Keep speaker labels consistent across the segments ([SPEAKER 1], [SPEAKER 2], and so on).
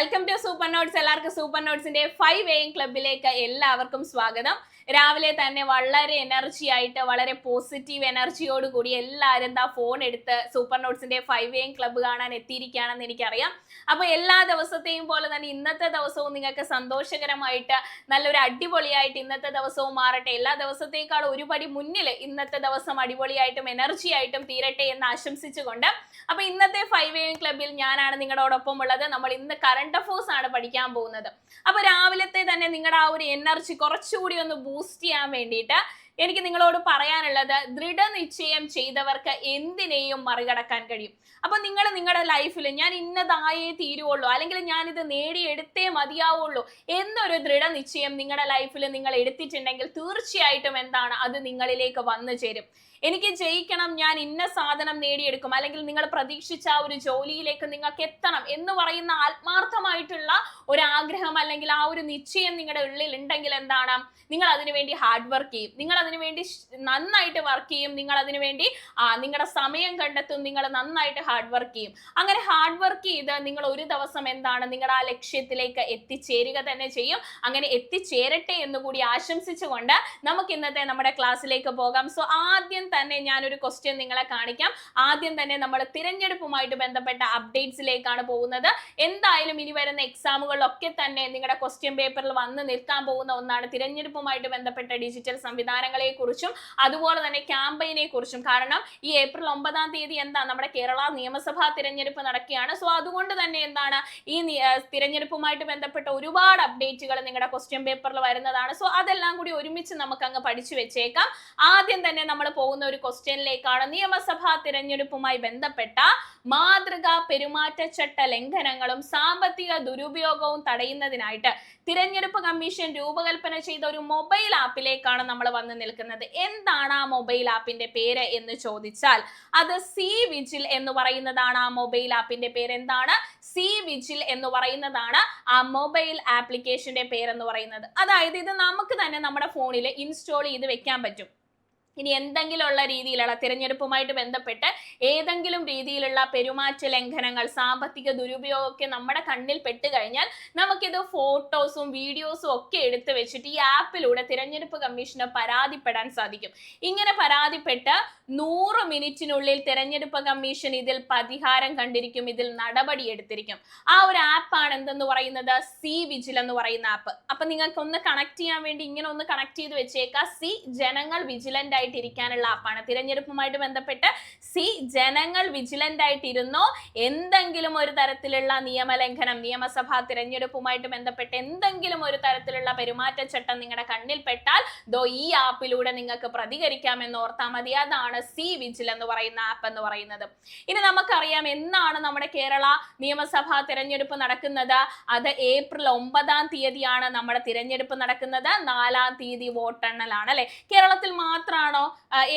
[SPEAKER 1] Welcome to super notes. എല്ലാവർക്കും super നോട്ട്സിന്റെ 5 AM ക്ലബിലേക്ക് എല്ലാവർക്കും സ്വാഗതം. രാവിലെ തന്നെ വളരെ എനർജി ആയിട്ട് വളരെ പോസിറ്റീവ് എനർജിയോട് കൂടി എല്ലാവരും ഫോൺ എടുത്ത് സൂപ്പർ നോട്ട്സിന്റെ 5 AM ക്ലബ്ബ് കാണാൻ എത്തിയിരിക്കുകയാണെന്ന് എനിക്കറിയാം. അപ്പൊ എല്ലാ ദിവസത്തെയും പോലെ തന്നെ ഇന്നത്തെ ദിവസവും നിങ്ങൾക്ക് സന്തോഷകരമായിട്ട് നല്ലൊരു അടിപൊളിയായിട്ട് ഇന്നത്തെ ദിവസവും മാറട്ടെ. എല്ലാ ദിവസത്തേക്കാളും ഒരുപടി മുന്നിൽ ഇന്നത്തെ ദിവസം അടിപൊളിയായിട്ടും എനർജി ആയിട്ടും തീരട്ടെ എന്ന് ആശംസിച്ചുകൊണ്ട് അപ്പൊ ഇന്നത്തെ 5 AM ക്ലബിൽ ഞാനാണ് നിങ്ങളോടൊപ്പം ഉള്ളത്. നമ്മൾ ഇന്ന് കറണ്ട് അഫയേഴ്സ് ആണ് പഠിക്കാൻ പോകുന്നത്. അപ്പൊ രാവിലത്തെ തന്നെ നിങ്ങളുടെ ആ ഒരു എനർജി കുറച്ചുകൂടി ഒന്ന് ബൂസ്റ്റ് ചെയ്യാൻ വേണ്ടിയിട്ട് എനിക്ക് നിങ്ങളോട് പറയാനുള്ളത്, ദൃഢനിശ്ചയം ചെയ്തവർക്ക് എന്തിനേയും മറികടക്കാൻ കഴിയും. അപ്പൊ നിങ്ങൾ നിങ്ങളുടെ ലൈഫിൽ ഞാൻ ഇന്നതായേ തീരുവുള്ളൂ, അല്ലെങ്കിൽ ഞാൻ ഇത് നേടിയെടുത്തേ മതിയാവുള്ളൂ എന്നൊരു ദൃഢനിശ്ചയം നിങ്ങളുടെ ലൈഫിൽ നിങ്ങൾ എടുത്തിട്ടുണ്ടെങ്കിൽ തീർച്ചയായിട്ടും അത് നിങ്ങളിലേക്ക് വന്നു ചേരും. എനിക്ക് ജയിക്കണം, ഞാൻ ഇന്ന സാധനം നേടിയെടുക്കും, അല്ലെങ്കിൽ നിങ്ങൾ പ്രതീക്ഷിച്ച ആ ഒരു ജോലിയിലേക്ക് നിങ്ങൾക്ക് എത്തണം എന്ന് പറയുന്ന ആത്മാർത്ഥമായിട്ടുള്ള ഒരു ആഗ്രഹം അല്ലെങ്കിൽ ആ ഒരു നിശ്ചയം നിങ്ങളുടെ ഉള്ളിൽ ഉണ്ടെങ്കിൽ നിങ്ങൾ അതിനുവേണ്ടി ഹാർഡ് വർക്ക് ചെയ്യും, നിങ്ങൾ അതിനുവേണ്ടി നന്നായിട്ട് വർക്ക് ചെയ്യും, നിങ്ങൾ അതിനുവേണ്ടി നിങ്ങളുടെ സമയം കണ്ടെത്തും, നിങ്ങൾ നന്നായിട്ട് ഹാർഡ് വർക്ക് ചെയ്യും. അങ്ങനെ ഹാർഡ് വർക്ക് ചെയ്ത് നിങ്ങൾ ഒരു ദിവസം നിങ്ങളുടെ ആ ലക്ഷ്യത്തിലേക്ക് എത്തിച്ചേരുക തന്നെ ചെയ്യും. അങ്ങനെ എത്തിച്ചേരട്ടെ എന്നുകൂടി ആശംസിച്ചുകൊണ്ട് നമുക്ക് ഇന്നത്തെ നമ്മുടെ ക്ലാസ്സിലേക്ക് പോകാം. സോ ആദ്യം തന്നെ ഞാനൊരു ക്വസ്റ്റ്യൻ നിങ്ങളെ കാണിക്കാം. ആദ്യം തന്നെ നമ്മൾ തിരഞ്ഞെടുപ്പുമായിട്ട് ബന്ധപ്പെട്ട അപ്ഡേറ്റ്സിലേക്കാണ് പോകുന്നത്. എന്തായാലും ഇനി വരുന്ന എക്സാമുകളിലൊക്കെ തന്നെ നിങ്ങളുടെ ക്വസ്റ്റ്യൻ പേപ്പറിൽ വന്ന് നിൽക്കാൻ പോകുന്ന ഒന്നാണ് തിരഞ്ഞെടുപ്പുമായിട്ട് ബന്ധപ്പെട്ട ഡിജിറ്റൽ സംവിധാനങ്ങളെ കുറിച്ചും അതുപോലെ തന്നെ ക്യാമ്പയിനെ കുറിച്ചും. കാരണം ഈ ഏപ്രിൽ 9-ാം തീയതി നമ്മുടെ കേരള നിയമസഭാ തിരഞ്ഞെടുപ്പ് നടക്കുകയാണ്. സോ അതുകൊണ്ട് തന്നെ ഈ തിരഞ്ഞെടുപ്പുമായിട്ട് ബന്ധപ്പെട്ട ഒരുപാട് അപ്ഡേറ്റുകൾ നിങ്ങളുടെ ക്വസ്റ്റ്യൻ പേപ്പറിൽ വരുന്നതാണ്. സോ അതെല്ലാം കൂടി ഒരുമിച്ച് നമുക്ക് അങ്ങ് പഠിച്ചു വെച്ചേക്കാം. ആദ്യം തന്നെ നമ്മൾ പോകുന്ന ഒരു ക്വസ്റ്റ്യനിലേക്കാണ്. നിയമസഭാ തിരഞ്ഞെടുപ്പുമായി ബന്ധപ്പെട്ട മാതൃകാ പെരുമാറ്റച്ചട്ട ലംഘനങ്ങളും സാമ്പത്തിക ദുരുപയോഗവും തടയുന്നതിനായിട്ട് തിരഞ്ഞെടുപ്പ് കമ്മീഷൻ രൂപകൽപ്പന ചെയ്ത ഒരു മൊബൈൽ ആപ്പിലേക്കാണ് നമ്മൾ വന്ന് നിൽക്കുന്നത്. എന്താണ് ആ മൊബൈൽ ആപ്പിന്റെ പേര് എന്ന് ചോദിച്ചാൽ അത് സി വിജിൽ എന്ന് പറയുന്നതാണ്. ആ മൊബൈൽ ആപ്പിന്റെ പേര് എന്താണ്? സി വിജിൽ എന്ന് പറയുന്നതാണ് ആ മൊബൈൽ ആപ്ലിക്കേഷന്റെ പേരെന്ന് പറയുന്നത്. അതായത് ഇത് നമുക്ക് തന്നെ നമ്മുടെ ഫോണിൽ ഇൻസ്റ്റാൾ ചെയ്ത് വെക്കാൻ പറ്റും. ഇനി എന്തെങ്കിലും ഉള്ള രീതിയിലുള്ള തിരഞ്ഞെടുപ്പുമായിട്ട് ബന്ധപ്പെട്ട് ഏതെങ്കിലും രീതിയിലുള്ള പെരുമാറ്റ ലംഘനങ്ങൾ, സാമ്പത്തിക ദുരുപയോഗമൊക്കെ നമ്മുടെ കണ്ണിൽ പെട്ട് കഴിഞ്ഞാൽ നമുക്കിത് ഫോട്ടോസും വീഡിയോസും ഒക്കെ എടുത്തു വെച്ചിട്ട് ഈ ആപ്പിലൂടെ തിരഞ്ഞെടുപ്പ് കമ്മീഷന് പരാതിപ്പെടാൻ സാധിക്കും. ഇങ്ങനെ പരാതിപ്പെട്ട് 100 മിനിറ്റിനുള്ളിൽ തിരഞ്ഞെടുപ്പ് കമ്മീഷൻ ഇതിൽ പരിഹാരം കണ്ടിരിക്കും, ഇതിൽ നടപടി എടുത്തിരിക്കും. ആ ഒരു ആപ്പാണ് എന്തെന്ന് പറയുന്നത്? സി വിജിൽ എന്ന് പറയുന്ന ആപ്പ്. അപ്പൊ നിങ്ങൾക്ക് ഒന്ന് കണക്ട് ചെയ്യാൻ വേണ്ടി ഇങ്ങനെ ഒന്ന് കണക്ട് ചെയ്ത് വെച്ചേക്കാം. സി ജനങ്ങൾ വിജിലന്റ് ഇരിക്കാനുള്ള ആപ്പാണ്. തിരഞ്ഞെടുപ്പുമായിട്ട് ബന്ധപ്പെട്ട് സി ജനങ്ങൾ വിജിലന്റ് ആയിട്ടിരുന്നോ, എന്തെങ്കിലും ഒരു തരത്തിലുള്ള നിയമലംഘനം, നിയമസഭാ തിരഞ്ഞെടുപ്പുമായിട്ട് ബന്ധപ്പെട്ട് എന്തെങ്കിലും ഒരു തരത്തിലുള്ള പെരുമാറ്റച്ചട്ടം നിങ്ങളുടെ കണ്ണിൽ പെട്ടാൽ ഈ ആപ്പിലൂടെ നിങ്ങൾക്ക് പ്രതികരിക്കാമെന്ന് ഓർത്താൽ മതി. അതാണ് സി വിജിൽ എന്ന് പറയുന്ന ആപ്പ് എന്ന് പറയുന്നത്. ഇനി നമുക്കറിയാം എന്നാണ് നമ്മുടെ കേരള നിയമസഭാ തിരഞ്ഞെടുപ്പ് നടക്കുന്നത്. അത് ഏപ്രിൽ 9-ാം തീയതിയാണ് നമ്മുടെ തിരഞ്ഞെടുപ്പ് നടക്കുന്നത്. 4-ാം തീയതി വോട്ടെണ്ണലാണ് അല്ലെ. കേരളത്തിൽ മാത്രമാണ്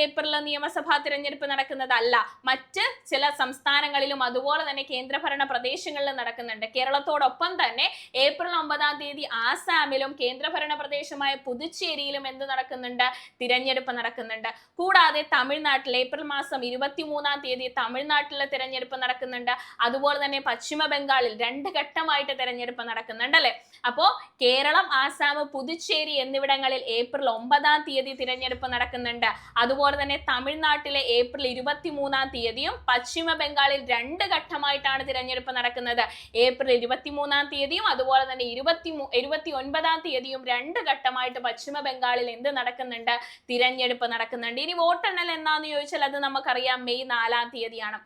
[SPEAKER 1] ഏപ്രിൽ നിയമസഭാ തിരഞ്ഞെടുപ്പ് നടക്കുന്നതല്ല, മറ്റ് ചില സംസ്ഥാനങ്ങളിലും അതുപോലെ തന്നെ കേന്ദ്രഭരണ പ്രദേശങ്ങളിലും നടക്കുന്നുണ്ട്. കേരളത്തോടൊപ്പം തന്നെ ഏപ്രിൽ 9-ാം തീയതി ആസാമിലും കേന്ദ്രഭരണ പ്രദേശമായ പുതുച്ചേരിയിലും നടക്കുന്നുണ്ട്? തിരഞ്ഞെടുപ്പ് നടക്കുന്നുണ്ട്. കൂടാതെ തമിഴ്നാട്ടിൽ ഏപ്രിൽ മാസം 23-ാം തീയതി തമിഴ്നാട്ടിലെ തിരഞ്ഞെടുപ്പ് നടക്കുന്നുണ്ട്. അതുപോലെ തന്നെ പശ്ചിമ ബംഗാളിൽ 2 ഘട്ടമായിട്ട് തിരഞ്ഞെടുപ്പ് നടക്കുന്നുണ്ട് അല്ലെ. അപ്പോ കേരളം, ആസാം, പുതുച്ചേരി എന്നിവിടങ്ങളിൽ ഏപ്രിൽ 9-ാം തീയതി തിരഞ്ഞെടുപ്പ് നടക്കുന്നുണ്ട്. അതുപോലെ തന്നെ തമിഴ്നാട്ടിലെ ഏപ്രിൽ 23-ാം തീയതിയും പശ്ചിമ ബംഗാളിൽ 2 ഘട്ടമായിട്ടാണ് തിരഞ്ഞെടുപ്പ് നടക്കുന്നത്. ഏപ്രിൽ 23-ാം തീയതിയും അതുപോലെ തന്നെ 29-ാം തീയതിയും 2 ഘട്ടമായിട്ട് പശ്ചിമ ബംഗാളിൽ നടക്കുന്നുണ്ട്? തിരഞ്ഞെടുപ്പ് നടക്കുന്നുണ്ട്. ഇനി വോട്ടെണ്ണൽ എന്നാന്ന് ചോദിച്ചാൽ അത് നമുക്കറിയാം, മെയ് 4-ാം തീയതിയാണ്.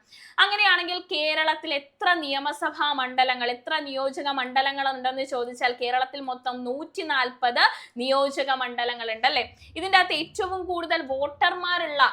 [SPEAKER 1] അങ്ങനെയാണെങ്കിൽ കേരളത്തിൽ എത്ര നിയമസഭാ മണ്ഡലങ്ങൾ, എത്ര നിയോജക മണ്ഡലങ്ങൾ ഉണ്ടെന്ന് ചോദിച്ചാൽ കേരളത്തിൽ മൊത്തം 140 നിയോജക മണ്ഡലങ്ങൾ ഉണ്ട് അല്ലെ. ഇതിൻ്റെ അകത്ത് ഏറ്റവും കൂടുതൽ വോട്ടർമാരുള്ള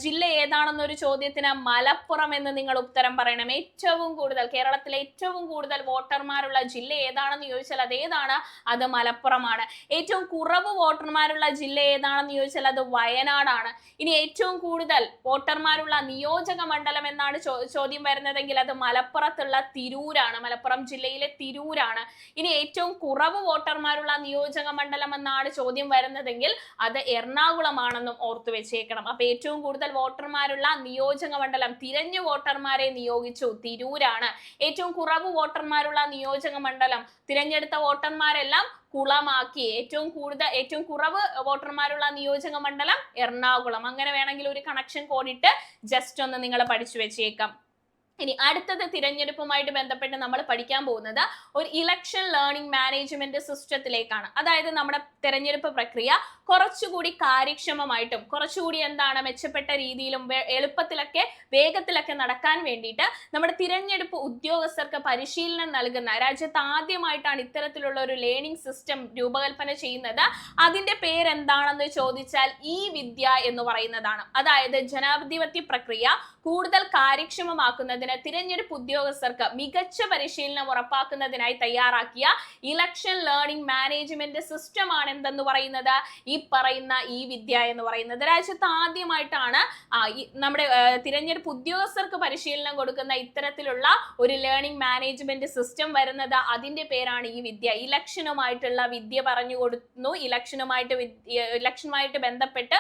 [SPEAKER 1] ജില്ല ഏതാണെന്നൊരു ചോദ്യത്തിന് മലപ്പുറം എന്ന് നിങ്ങൾ ഉത്തരം പറയണം. ഏറ്റവും കൂടുതൽ, കേരളത്തിലെ ഏറ്റവും കൂടുതൽ വോട്ടർമാരുള്ള ജില്ല ഏതാണെന്ന് ചോദിച്ചാൽ അതേതാണ്? അത് മലപ്പുറമാണ്. ഏറ്റവും കുറവ് വോട്ടർമാരുള്ള ജില്ല ഏതാണെന്ന് ചോദിച്ചാൽ അത് വയനാടാണ്. ഇനി ഏറ്റവും കൂടുതൽ വോട്ടർമാരുള്ള നിയോജക മണ്ഡലം എന്നാണ് ചോദ്യം വരുന്നതെങ്കിൽ അത് മലപ്പുറത്തുള്ള തിരൂരാണ്, മലപ്പുറം ജില്ലയിലെ തിരൂരാണ്. ഇനി ഏറ്റവും കുറവ് വോട്ടർ വോട്ടർമാരുള്ള നിയോജക മണ്ഡലം എന്നാണ് ചോദ്യം വരുന്നതെങ്കിൽ അത് എറണാകുളമാണെന്നും ഓർത്തു വെച്ചേക്കണം. അപ്പൊ ഏറ്റവും കൂടുതൽ വോട്ടർമാരുള്ള നിയോജക മണ്ഡലം, തിരഞ്ഞു വോട്ടർമാരെ നിയോഗിച്ചു, തിരൂരാണ്. ഏറ്റവും കുറവ് വോട്ടർമാരുള്ള നിയോജക മണ്ഡലം, തിരഞ്ഞെടുത്ത വോട്ടർമാരെല്ലാം കുളമാക്കി. ഏറ്റവും കുറവ് വോട്ടർമാരുള്ള നിയോജക മണ്ഡലം എറണാകുളം. അങ്ങനെ വേണമെങ്കിൽ ഒരു കണക്ഷൻ കോഡിട്ട് ജസ്റ്റ് ഒന്ന് നിങ്ങൾ പഠിച്ചു വെച്ചേക്കാം. ഇനി അടുത്തത് തിരഞ്ഞെടുപ്പുമായിട്ട് ബന്ധപ്പെട്ട് നമ്മൾ പഠിക്കാൻ പോകുന്നത് ഒരു ഇലക്ഷൻ ലേണിംഗ് മാനേജ്മെന്റ് സിസ്റ്റത്തിലേക്കാണ്. അതായത് നമ്മുടെ തെരഞ്ഞെടുപ്പ് പ്രക്രിയ കുറച്ചുകൂടി കാര്യക്ഷമമായിട്ടും കുറച്ചുകൂടി മെച്ചപ്പെട്ട രീതിയിലും എളുപ്പത്തിലൊക്കെ വേഗത്തിലൊക്കെ നടക്കാൻ വേണ്ടിയിട്ട് നമ്മുടെ തിരഞ്ഞെടുപ്പ് ഉദ്യോഗസ്ഥർക്ക് പരിശീലനം നൽകുന്ന, രാജ്യത്ത് ആദ്യമായിട്ടാണ് ഇത്തരത്തിലുള്ള ഒരു ലേണിംഗ് സിസ്റ്റം രൂപകൽപ്പന ചെയ്യുന്നത്. അതിന്റെ പേരെന്താണെന്ന് ചോദിച്ചാൽ ഈ വിദ്യ എന്ന് പറയുന്നതാണ്. അതായത് ജനാധിപത്യ പ്രക്രിയ കൂടുതൽ കാര്യക്ഷമമാക്കുന്നതിന് തിരഞ്ഞെടുപ്പ് ഉദ്യോഗസ്ഥർക്ക് മികച്ച പരിശീലനം ഉറപ്പാക്കുന്നതിനായി തയ്യാറാക്കിയ ഇലക്ഷൻ ലേണിംഗ് മാനേജ്മെന്റ് സിസ്റ്റം ആണ് എന്തെന്ന് പറയുന്നത്, ഈ പറയുന്ന ഈ വിദ്യ എന്ന് പറയുന്നത്. രാജ്യത്ത് ആദ്യമായിട്ടാണ് നമ്മുടെ തിരഞ്ഞെടുപ്പ് ഉദ്യോഗസ്ഥർക്ക് പരിശീലനം കൊടുക്കുന്ന ഇത്തരത്തിലുള്ള ഒരു ലേണിംഗ് മാനേജ്മെന്റ് സിസ്റ്റം വരുന്നത്. അതിന്റെ പേരാണ് ഈ വിദ്യ. ഇലക്ഷനുമായിട്ടുള്ള വിദ്യ പറഞ്ഞു കൊടുക്കുന്നു. ഇലക്ഷനുമായിട്ട് ബന്ധപ്പെട്ട്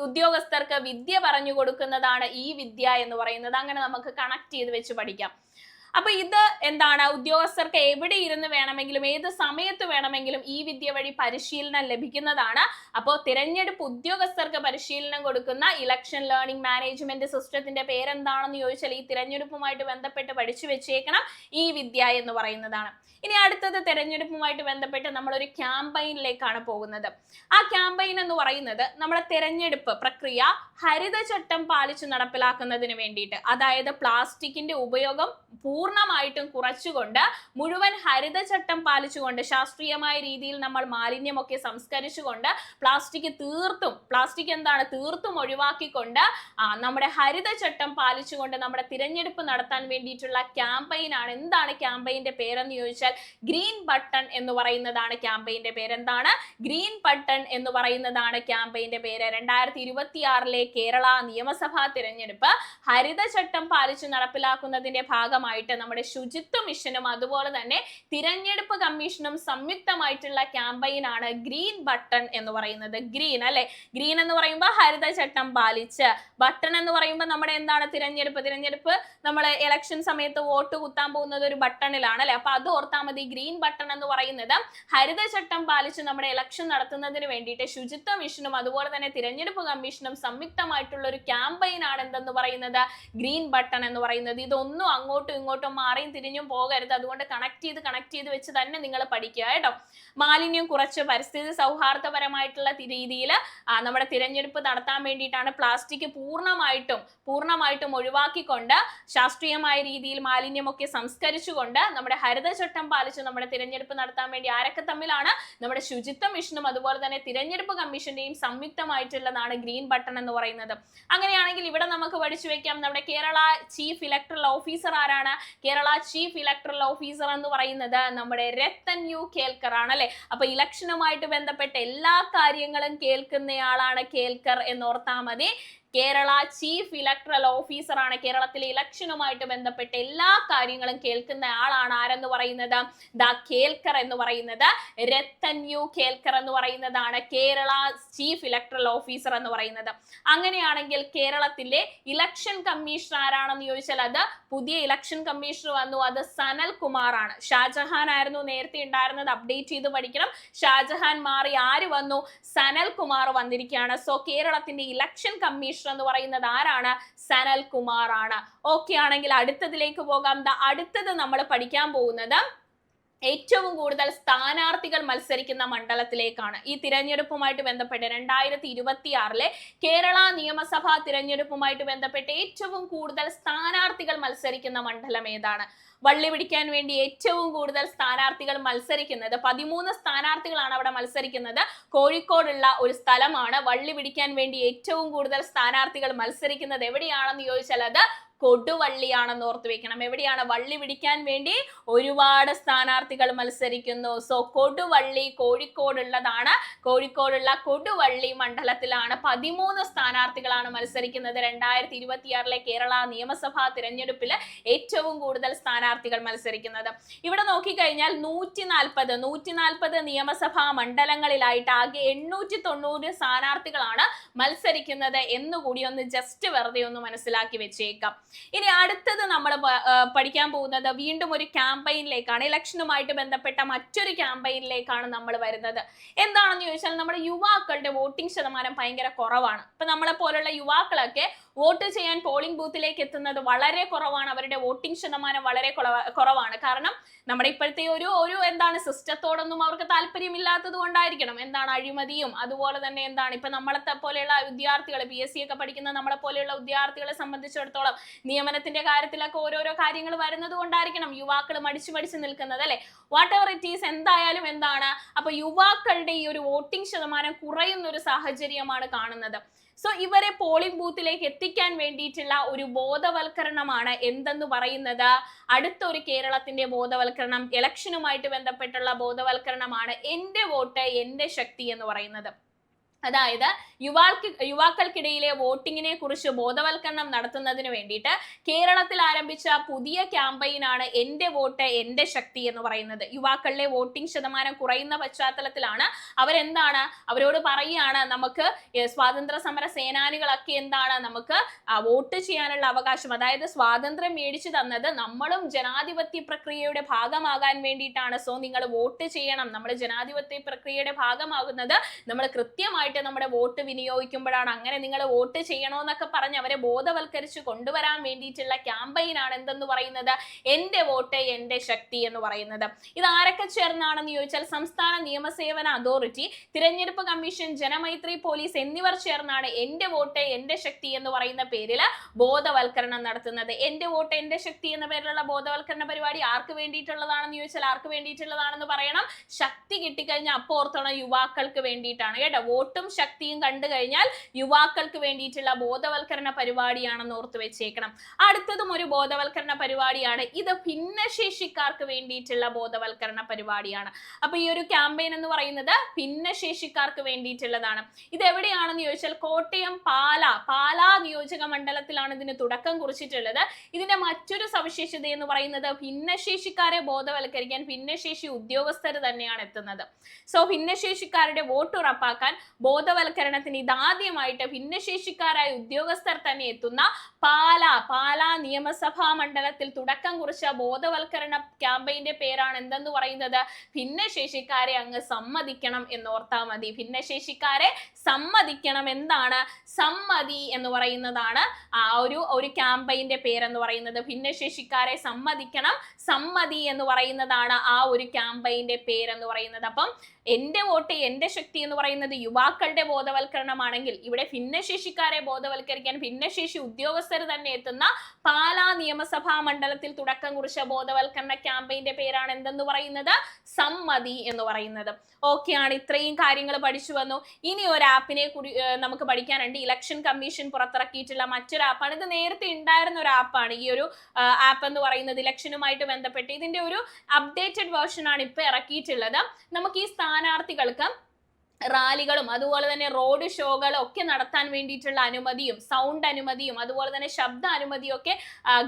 [SPEAKER 1] ഉദ്യോഗസ്ഥർക്ക് വിദ്യ പറഞ്ഞു കൊടുക്കുന്നതാണ് ഈ വിദ്യ എന്ന് പറയുന്നത്. അങ്ങനെ നമുക്ക് കണക്ട് ചെയ്ത് വെച്ച് പഠിക്കാം. അപ്പൊ ഇത് ഉദ്യോഗസ്ഥർക്ക് എവിടെ ഇരുന്ന് വേണമെങ്കിലും ഏത് സമയത്ത് വേണമെങ്കിലും ഈ വിദ്യ വഴി പരിശീലനം ലഭിക്കുന്നതാണ്. അപ്പോൾ തിരഞ്ഞെടുപ്പ് ഉദ്യോഗസ്ഥർക്ക് പരിശീലനം കൊടുക്കുന്ന ഇലക്ഷൻ ലേണിംഗ് മാനേജ്മെന്റ് സിസ്റ്റത്തിന്റെ പേരെന്താണെന്ന് ചോദിച്ചാൽ ഈ തിരഞ്ഞെടുപ്പുമായിട്ട് ബന്ധപ്പെട്ട് പഠിച്ചു വെച്ചേക്കണം, ഈ വിദ്യ എന്ന് പറയുന്നതാണ്. ഇനി അടുത്തത് തെരഞ്ഞെടുപ്പുമായിട്ട് ബന്ധപ്പെട്ട് നമ്മളൊരു ക്യാമ്പയിനിലേക്കാണ് പോകുന്നത്. ആ ക്യാമ്പയിൻ എന്ന് പറയുന്നത് നമ്മുടെ തെരഞ്ഞെടുപ്പ് പ്രക്രിയ ഹരിതചട്ടം പാലിച്ചു നടപ്പിലാക്കുന്നതിന് വേണ്ടിയിട്ട്, അതായത് പ്ലാസ്റ്റിക്കിന്റെ ഉപയോഗം പൂർണ്ണമായിട്ടും കുറച്ചുകൊണ്ട് മുഴുവൻ ഹരിതചട്ടം പാലിച്ചുകൊണ്ട് ശാസ്ത്രീയമായ രീതിയിൽ നമ്മൾ മാലിന്യമൊക്കെ സംസ്കരിച്ചുകൊണ്ട് പ്ലാസ്റ്റിക് തീർത്തും ഒഴിവാക്കിക്കൊണ്ട് നമ്മുടെ ഹരിതചട്ടം പാലിച്ചുകൊണ്ട് നമ്മുടെ തിരഞ്ഞെടുപ്പ് നടത്താൻ വേണ്ടിയിട്ടുള്ള ക്യാമ്പയിൻ ആണ്. എന്താണ് ക്യാമ്പയിന്റെ പേരെന്ന് ചോദിച്ചാൽ ഗ്രീൻ ബട്ടൺ എന്ന് പറയുന്നതാണ് ക്യാമ്പയിന്റെ പേര്. എന്താണ് ഗ്രീൻ ബട്ടൺ എന്ന് പറയുന്നതാണ് ക്യാമ്പയിന്റെ പേര്. 2026 കേരള നിയമസഭാ തിരഞ്ഞെടുപ്പ് ഹരിതചട്ടം പാലിച്ചു നടപ്പിലാക്കുന്നതിന്റെ ഭാഗമായിട്ട് നമ്മുടെ ശുചിത്വ മിഷനും അതുപോലെ തന്നെ തിരഞ്ഞെടുപ്പ് കമ്മീഷനും സംയുക്തമായിട്ടുള്ള ക്യാമ്പയിൻ ആണ് ഗ്രീൻ ബട്ടൺ എന്ന് പറയുന്നത്. ഗ്രീൻ അല്ലെ, ഗ്രീൻ എന്ന് പറയുമ്പോൾ ഹരിതചട്ടം പാലിച്ച്, ബട്ടൺ എന്ന് പറയുമ്പോൾ നമ്മുടെ തിരഞ്ഞെടുപ്പ് നമ്മൾ ഇലക്ഷൻ സമയത്ത് വോട്ട് കുത്താൻ പോകുന്നത് ഒരു ബട്ടണിലാണ് അല്ലെ. അപ്പൊ അത് ഓർത്താൽ മതി. ഗ്രീൻ ബട്ടൺ എന്ന് പറയുന്നത് ഹരിതചട്ടം പാലിച്ച് നമ്മുടെ ഇലക്ഷൻ നടത്തുന്നതിന് വേണ്ടിയിട്ട് ശുചിത്വ മിഷനും അതുപോലെ തന്നെ തിരഞ്ഞെടുപ്പ് കമ്മീഷനും സംയുക്തമായിട്ടുള്ള ഒരു ക്യാമ്പയിൻ ആണ് എന്തെന്ന് പറയുന്നത്, ഗ്രീൻ ബട്ടൺ എന്ന് പറയുന്നത്. ഇതൊന്നും അങ്ങോട്ടും ഇങ്ങോട്ടും മാറിയും തിരിഞ്ഞും പോകരുത്. അതുകൊണ്ട് കണക്ട് ചെയ്ത് വെച്ച് തന്നെ നിങ്ങൾ പഠിക്കുക കേട്ടോ. മാലിന്യം കുറച്ച് പരിസ്ഥിതി സൗഹാർദ്ദപരമായിട്ടുള്ള രീതിയിൽ നമ്മുടെ തിരഞ്ഞെടുപ്പ് നടത്താൻ വേണ്ടിയിട്ടാണ് പ്ലാസ്റ്റിക് പൂർണ്ണമായിട്ടും ഒഴിവാക്കിക്കൊണ്ട് ശാസ്ത്രീയമായ രീതിയിൽ മാലിന്യമൊക്കെ സംസ്കരിച്ചുകൊണ്ട് നമ്മുടെ ഹരിതചട്ടം പാലിച്ച് നമ്മുടെ തിരഞ്ഞെടുപ്പ് നടത്താൻ വേണ്ടി ആരൊക്കെ തമ്മിലാണ്, നമ്മുടെ ശുചിത്വ മിഷനും അതുപോലെ തന്നെ തിരഞ്ഞെടുപ്പ് കമ്മീഷന്റെയും സംയുക്തമായിട്ടുള്ളതാണ് ഗ്രീൻ ബട്ടൺ എന്ന് പറയുന്നത്. അങ്ങനെയാണെങ്കിൽ ഇവിടെ നമുക്ക് പഠിച്ചു വെക്കാം നമ്മുടെ കേരള ചീഫ് ഇലക്ടറൽ ഓഫീസർ ആരാണ്? കേരള ചീഫ് ഇലക്ടറൽ ഓഫീസർ എന്ന് പറയുന്നത് നമ്മുടെ രത്തൻ യു കേൽക്കർ ആണ് അല്ലെ. അപ്പൊ ഇലക്ഷനുമായിട്ട് ബന്ധപ്പെട്ട എല്ലാ കാര്യങ്ങളും കേൾക്കുന്നയാളാണ് കേൽക്കർ എന്നോർത്താ മതി. കേരള ചീഫ് ഇലക്ടറൽ ഓഫീസർ ആണ്. കേരളത്തിലെ ഇലക്ഷനുമായിട്ട് ബന്ധപ്പെട്ട എല്ലാ കാര്യങ്ങളും കേൾക്കുന്ന ആളാണ് ആരെന്ന് പറയുന്നത്, കേൽക്കർ എന്ന് പറയുന്നത് രത്തൻ യു കേൽക്കർ എന്ന് പറയുന്നതാണ് കേരള ചീഫ് ഇലക്ടറൽ ഓഫീസർ എന്ന് പറയുന്നത്. അങ്ങനെയാണെങ്കിൽ കേരളത്തിലെ ഇലക്ഷൻ കമ്മീഷണർ ആരാണെന്ന് ചോദിച്ചാൽ അത് പുതിയ ഇലക്ഷൻ കമ്മീഷണർ വന്നു, അത് സനൽ കുമാർ ആണ്. ഷാജഹാൻ ആയിരുന്നു നേരത്തെ ഉണ്ടായിരുന്നത്, അപ്ഡേറ്റ് ചെയ്ത് പഠിക്കണം. ഷാജഹാൻ മാറി ആര് വന്നു? സനൽ കുമാർ വന്നിരിക്കുകയാണ്. സോ കേരളത്തിന്റെ ഇലക്ഷൻ കമ്മീഷണർ എന്ന് പറയുന്നത് ആരാണ്? സനൽ കുമാർ ആണ്. ഓക്കെ ആണെങ്കിൽ അടുത്തതിലേക്ക് പോകാം. അടുത്തത് നമ്മൾ പഠിക്കാൻ പോകുന്നത് ഏറ്റവും കൂടുതൽ സ്ഥാനാർത്ഥികൾ മത്സരിക്കുന്ന മണ്ഡലത്തിലേക്കാണ്. ഈ തിരഞ്ഞെടുപ്പുമായിട്ട് ബന്ധപ്പെട്ട് 2026 കേരള നിയമസഭാ തിരഞ്ഞെടുപ്പുമായിട്ട് ബന്ധപ്പെട്ട് ഏറ്റവും കൂടുതൽ സ്ഥാനാർത്ഥികൾ മത്സരിക്കുന്ന മണ്ഡലം ഏതാണ്? വള്ളി പിടിക്കാൻ വേണ്ടി ഏറ്റവും കൂടുതൽ സ്ഥാനാർത്ഥികൾ മത്സരിക്കുന്നത് 13 സ്ഥാനാർത്ഥികളാണ് അവിടെ മത്സരിക്കുന്നത്. കോഴിക്കോടുള്ള ഒരു സ്ഥലമാണ്. വള്ളി പിടിക്കാൻ വേണ്ടി ഏറ്റവും കൂടുതൽ സ്ഥാനാർത്ഥികൾ മത്സരിക്കുന്നത് എവിടെയാണെന്ന് ചോദിച്ചാൽ അത് കൊടുവള്ളിയാണെന്ന് ഓർത്തു വെക്കണം. എവിടെയാണ്? വള്ളി പിടിക്കാൻ വേണ്ടി ഒരുപാട് സ്ഥാനാർത്ഥികൾ മത്സരിക്കുന്നു. സോ കൊടുവള്ളി കോഴിക്കോടുള്ളതാണ്. കോഴിക്കോടുള്ള കൊടുവള്ളി മണ്ഡലത്തിലാണ് 13 സ്ഥാനാർത്ഥികളാണ് മത്സരിക്കുന്നത്. 2026 കേരള നിയമസഭാ തിരഞ്ഞെടുപ്പിൽ ഏറ്റവും കൂടുതൽ സ്ഥാനാർത്ഥികൾ മത്സരിക്കുന്നത്. ഇവിടെ നോക്കിക്കഴിഞ്ഞാൽ 140 നിയമസഭാ മണ്ഡലങ്ങളിലായിട്ട് ആകെ 890 സ്ഥാനാർത്ഥികളാണ് മത്സരിക്കുന്നത് എന്നുകൂടി ഒന്ന് ജസ്റ്റ് വെറുതെ ഒന്ന് മനസ്സിലാക്കി വെച്ചേക്കാം. ഇനി അടുത്തത് നമ്മൾ പഠിക്കാൻ പോകുന്നത് വീണ്ടും ഒരു ക്യാമ്പയിനിലേക്കാണ്. ഇലക്ഷനുമായിട്ട് ബന്ധപ്പെട്ട മറ്റൊരു ക്യാമ്പയിനിലേക്കാണ് നമ്മൾ വരുന്നത്. എന്താണെന്ന് ചോദിച്ചാൽ നമ്മുടെ യുവാക്കളുടെ വോട്ടിംഗ് ശതമാനം ഭയങ്കര കുറവാണ്. ഇപ്പൊ നമ്മളെ പോലുള്ള യുവാക്കളൊക്കെ വോട്ട് ചെയ്യാൻ പോളിംഗ് ബൂത്തിലേക്ക് എത്തുന്നത് വളരെ കുറവാണ്. അവരുടെ വോട്ടിംഗ് ശതമാനം വളരെ കുറവാണ്. കാരണം നമ്മുടെ ഇപ്പോഴത്തെ ഒരു എന്താണ് സിസ്റ്റത്തോടൊന്നും അവർക്ക് താല്പര്യമില്ലാത്തത് കൊണ്ടായിരിക്കണം. എന്താണ് അഴിമതിയും അതുപോലെ തന്നെ എന്താണ് ഇപ്പൊ നമ്മളെ പോലെയുള്ള വിദ്യാർത്ഥികൾ PSC ഒക്കെ പഠിക്കുന്ന നമ്മളെ പോലെയുള്ള വിദ്യാർത്ഥികളെ സംബന്ധിച്ചിടത്തോളം നിയമനത്തിന്റെ കാര്യത്തിലൊക്കെ ഓരോരോ കാര്യങ്ങൾ വരുന്നത് കൊണ്ടായിരിക്കണം യുവാക്കൾ മടിച്ചു നിൽക്കുന്നത്, അല്ലെ? വാട്ട് എവർ ഇറ്റ് ഈസ്, എന്തായാലും എന്താണ് അപ്പൊ യുവാക്കളുടെ ഈ ഒരു വോട്ടിംഗ് ശതമാനം കുറയുന്ന ഒരു സാഹചര്യമാണ് കാണുന്നത്. സോ ഇവരെ പോളിംഗ് ബൂത്തിലേക്ക് എത്തിക്കാൻ വേണ്ടിയിട്ടുള്ള ഒരു ബോധവൽക്കരണമാണ് എന്തെന്ന് പറയുന്നത്. അടുത്തൊരു കേരളത്തിന്റെ ബോധവൽക്കരണം, ഇലക്ഷനുമായിട്ട് ബന്ധപ്പെട്ടുള്ള ബോധവൽക്കരണമാണ് എന്റെ വോട്ട് എന്റെ ശക്തി എന്ന് പറയുന്നത്. അതായത് യുവാക്കൾക്കിടയിലെ വോട്ടിങ്ങിനെ കുറിച്ച് ബോധവൽക്കരണം നടത്തുന്നതിന് വേണ്ടിയിട്ട് കേരളത്തിൽ ആരംഭിച്ച പുതിയ ക്യാമ്പയിനാണ് എന്റെ വോട്ട് എന്റെ ശക്തി എന്ന് പറയുന്നത്. യുവാക്കളിലെ വോട്ടിംഗ് ശതമാനം കുറയുന്ന പശ്ചാത്തലത്തിലാണ് അവരോട് പറയുകയാണ്, നമുക്ക് സ്വാതന്ത്ര്യ സമര സേനാനികളൊക്കെ നമുക്ക് വോട്ട് ചെയ്യാനുള്ള അവകാശം, അതായത് സ്വാതന്ത്ര്യം മേടിച്ചു തന്നത് നമ്മളും ജനാധിപത്യ പ്രക്രിയയുടെ ഭാഗമാകാൻ വേണ്ടിയിട്ടാണ്. സോ നിങ്ങൾ വോട്ട് ചെയ്യണം. നമ്മൾ ജനാധിപത്യ പ്രക്രിയയുടെ ഭാഗമാകുന്നത് നമ്മൾ കൃത്യമായിട്ട് നമ്മുടെ വോട്ട് വിനിയോഗിക്കുമ്പോഴാണ്. അങ്ങനെ നിങ്ങൾ വോട്ട് ചെയ്യണോന്നൊക്കെ പറഞ്ഞ് അവരെ ബോധവൽക്കരിച്ച് കൊണ്ടുവരാൻ വേണ്ടിയിട്ടുള്ള ക്യാമ്പയിനാണ് എന്തെന്ന് പറയുന്നത് എന്റെ വോട്ട് എന്റെ ശക്തി എന്ന് പറയുന്നത്. ഇത് ആരൊക്കെ ചേർന്നാണെന്ന് ചോദിച്ചാൽ സംസ്ഥാന നിയമസേവന അതോറിറ്റി, തിരഞ്ഞെടുപ്പ് കമ്മീഷൻ, ജനമൈത്രി പോലീസ് എന്നിവർ ചേർന്നാണ് എന്റെ വോട്ട് എന്റെ ശക്തി എന്ന് പറയുന്ന പേരിൽ ബോധവൽക്കരണം നടത്തുന്നത്. എന്റെ വോട്ട് എന്റെ ശക്തി എന്ന പേരിലുള്ള ബോധവൽക്കരണ പരിപാടി ആർക്ക് വേണ്ടിയിട്ടുള്ളതാണെന്ന് ചോദിച്ചാൽ ആർക്ക് വേണ്ടിയിട്ടുള്ളതാണെന്ന് പറയണം. ശക്തി കിട്ടിക്കഴിഞ്ഞാൽ അപ്പോൾ ഓർത്തോണം യുവാക്കൾക്ക് വേണ്ടിയിട്ടാണ് കേട്ടോ. വോട്ടും ശക്തിയും കണ്ടു കഴിഞ്ഞാൽ യുവാക്കൾക്ക് വേണ്ടിയിട്ടുള്ള ബോധവൽക്കരണ പരിപാടിയാണെന്ന് ഓർത്തു വെച്ചേക്കണം. അടുത്തതും ഒരു ബോധവൽക്കരണ പരിപാടിയാണ്. ഇത് ഭിന്നശേഷിക്കാർക്ക് വേണ്ടിയിട്ടുള്ള ബോധവൽക്കരണ പരിപാടിയാണ്. അപ്പൊ ഈ ഒരു ക്യാമ്പയിൻ എന്ന് പറയുന്നത് ഭിന്നശേഷിക്കാർക്ക് വേണ്ടിയിട്ടുള്ളതാണ്. ഇത് എവിടെയാണെന്ന് ചോദിച്ചാൽ കോട്ടയം പാലാ നിയോജക മണ്ഡലത്തിലാണ് ഇതിന് തുടക്കം കുറിച്ചിട്ടുള്ളത്. ഇതിന്റെ മറ്റൊരു സവിശേഷത എന്ന് പറയുന്നത് ഭിന്നശേഷിക്കാരെ ബോധവൽക്കരിക്കാൻ ഭിന്നശേഷി ഉദ്യോഗസ്ഥർ തന്നെയാണ് എത്തുന്നത്. സോ ഭിന്നശേഷിക്കാരുടെ വോട്ട് ഉറപ്പാക്കാൻ ബോധവൽക്കരണത്തിന് ഇതാദ്യമായിട്ട് ഭിന്നശേഷിക്കാരായ ഉദ്യോഗസ്ഥർ തന്നെ എത്തുന്ന പാലാ നിയമസഭാ മണ്ഡലത്തിൽ തുടക്കം കുറിച്ച ബോധവൽക്കരണ ക്യാമ്പയിന്റെ പേരാണ് എന്തെന്ന് പറയുന്നത് ഭിന്നശേഷിക്കാരെ അങ്ങ് സമ്മതിക്കണം എന്നോർത്താൽ മതി. ഭിന്നശേഷിക്കാരെ സമ്മതിക്കണം, എന്താണ് സമ്മതി എന്ന് പറയുന്നതാണ് ആ ഒരു ക്യാമ്പയിന്റെ പേരെന്ന് പറയുന്നത്. ഭിന്നശേഷിക്കാരെ സമ്മതിക്കണം, സമ്മതി എന്ന് പറയുന്നതാണ് ആ ഒരു ക്യാമ്പയിന്റെ പേരെന്ന് പറയുന്നത്. അപ്പം എന്റെ വോട്ട് എന്റെ ശക്തി എന്ന് പറയുന്നത് യുവാക്കളുടെ ബോധവൽക്കരണമാണെങ്കിൽ ഇവിടെ ഭിന്നശേഷിക്കാരെ ബോധവൽക്കരിക്കാൻ ഭിന്നശേഷി ഉദ്യോഗസ്ഥർ തന്നെ എത്തുന്ന പാലാ നിയമസഭാ മണ്ഡലത്തിൽ തുടക്കം കുറിച്ച ബോധവൽക്കരണ ക്യാമ്പയിന്റെ പേരാണ് എന്തെന്ന് പറയുന്നത് സമ്മതി എന്ന് പറയുന്നത്. ഓക്കെയാണ്, ഇത്രയും കാര്യങ്ങൾ പഠിച്ചു വന്നു. ഇനി ഒരു ആപ്പിനെ കൂടി നമുക്ക് പഠിക്കാനുണ്ട്. ഇലക്ഷൻ കമ്മീഷൻ പുറത്തിറക്കിയിട്ടുള്ള മറ്റൊരു ആപ്പാണ്. ഇത് നേരത്തെ ഉണ്ടായിരുന്ന ഒരു ആപ്പാണ്. ഈ ഒരു ആപ്പ് എന്ന് പറയുന്നത് ഇലക്ഷനുമായിട്ട് ബന്ധപ്പെട്ട് ഇതിന്റെ ഒരു അപ്ഡേറ്റഡ് വേർഷൻ ആണ് ഇപ്പൊ ഇറക്കിയിട്ടുള്ളത്. നമുക്ക് ഈ സ്ഥാനാർത്ഥികൾക്ക് റാലികളും അതുപോലെ തന്നെ റോഡ് ഷോകളും ഒക്കെ നടത്താൻ വേണ്ടിയിട്ടുള്ള അനുമതിയും സൗണ്ട് അനുമതിയും അതുപോലെ തന്നെ ശബ്ദ അനുമതിയും ഒക്കെ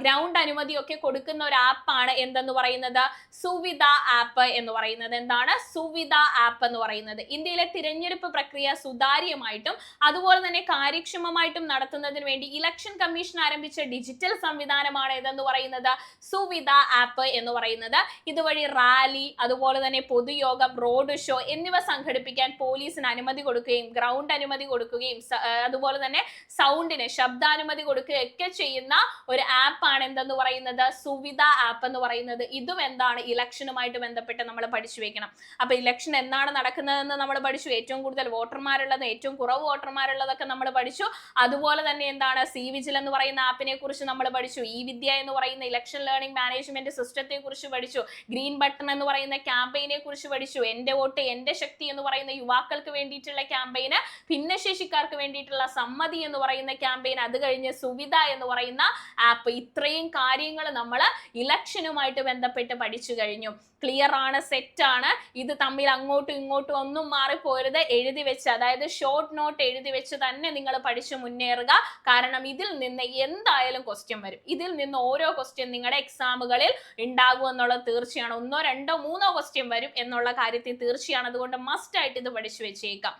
[SPEAKER 1] ഗ്രൗണ്ട് അനുമതിയും ഒക്കെ കൊടുക്കുന്ന ഒരു ആപ്പാണ് എന്തെന്ന് പറയുന്നത് സുവിധ ആപ്പ് എന്ന് പറയുന്നത്. എന്താണ് സുവിധ ആപ്പ് എന്ന് പറയുന്നത്? ഇന്ത്യയിലെ തിരഞ്ഞെടുപ്പ് പ്രക്രിയ സുതാര്യമായിട്ടും അതുപോലെ തന്നെ കാര്യക്ഷമമായിട്ടും നടത്തുന്നതിന് വേണ്ടി ഇലക്ഷൻ കമ്മീഷൻ ആരംഭിച്ച ഡിജിറ്റൽ സംവിധാനമാണ് ഏതെന്ന് പറയുന്നത് സുവിധ ആപ്പ് എന്ന് പറയുന്നത്. ഇതുവഴി റാലി അതുപോലെ തന്നെ പൊതുയോഗം റോഡ് ഷോ എന്നിവ സംഘടിപ്പിക്കാൻ പോലീസിന് അനുമതി കൊടുക്കുകയും ഗ്രൗണ്ട് അനുമതി കൊടുക്കുകയും അതുപോലെ തന്നെ സൗണ്ടിന് ശബ്ദാനുമതി കൊടുക്കുകയൊക്കെ ചെയ്യുന്ന ഒരു ആപ്പാണ് എന്തെന്ന് പറയുന്നത് സുവിധ ആപ്പ് എന്ന് പറയുന്നത്. ഇതും എന്താണ് ഇലക്ഷനുമായിട്ട് ബന്ധപ്പെട്ട് നമ്മൾ പഠിച്ചു വെക്കണം. അപ്പൊ ഇലക്ഷൻ എന്നാണ് നടക്കുന്നതെന്ന് നമ്മൾ പഠിച്ചു. ഏറ്റവും കൂടുതൽ വോട്ടർമാരുള്ളത് ഏറ്റവും കുറവ് വോട്ടർമാരുള്ളതൊക്കെ നമ്മൾ പഠിച്ചു. അതുപോലെ തന്നെ എന്താണ് സി വിജിൽ എന്ന് പറയുന്ന ആപ്പിനെ കുറിച്ച് നമ്മൾ പഠിച്ചു. ഇ വിദ്യ എന്ന് പറയുന്ന ഇലക്ഷൻ ലേണിംഗ് മാനേജ്മെന്റ് സിസ്റ്റത്തെ കുറിച്ച് പഠിച്ചു. ഗ്രീൻ ബട്ടൺ എന്ന് പറയുന്ന ക്യാമ്പയിനെ കുറിച്ച് പഠിച്ചു. എന്റെ വോട്ട് എന്റെ ശക്തി എന്ന് പറയുന്ന യുവാക്കൾ യുവാക്കൾക്ക് വേണ്ടിയിട്ടുള്ള ക്യാമ്പയിന്, ഭിന്നശേഷിക്കാർക്ക് വേണ്ടിയിട്ടുള്ള സമ്മതി എന്ന് പറയുന്ന ക്യാമ്പയിൻ, അത് കഴിഞ്ഞ് സുവിധ എന്ന് പറയുന്ന ആപ്പ്, ഇത്രയും കാര്യങ്ങൾ നമ്മൾ ഇലക്ഷനുമായിട്ട് ബന്ധപ്പെട്ട് പഠിച്ചു കഴിഞ്ഞു. ക്ലിയർ ആണ്, സെറ്റ് ആണ്. ഇത് തമ്മിൽ അങ്ങോട്ടും ഇങ്ങോട്ടും ഒന്നും മാറിപ്പോരുത്. എഴുതി വെച്ച്, അതായത് ഷോർട്ട് നോട്ട് എഴുതി വെച്ച് തന്നെ നിങ്ങൾ പഠിച്ചു മുന്നേറുക. കാരണം ഇതിൽ നിന്ന് എന്തായാലും ക്വസ്റ്റ്യൻ വരും. ഇതിൽ നിന്ന് ഓരോ ക്വസ്റ്റ്യൻ നിങ്ങളുടെ എക്സാമുകളിൽ ഉണ്ടാകും എന്നുള്ളത് തീർച്ചയാണ്. 1, 2, 3 ക്വസ്റ്റ്യൻ വരും എന്നുള്ള കാര്യത്തിൽ തീർച്ചയാണ്. അതുകൊണ്ട് മസ്റ്റ് ആയിട്ട് ഇത് പഠിച്ചു വെച്ചേക്കാം.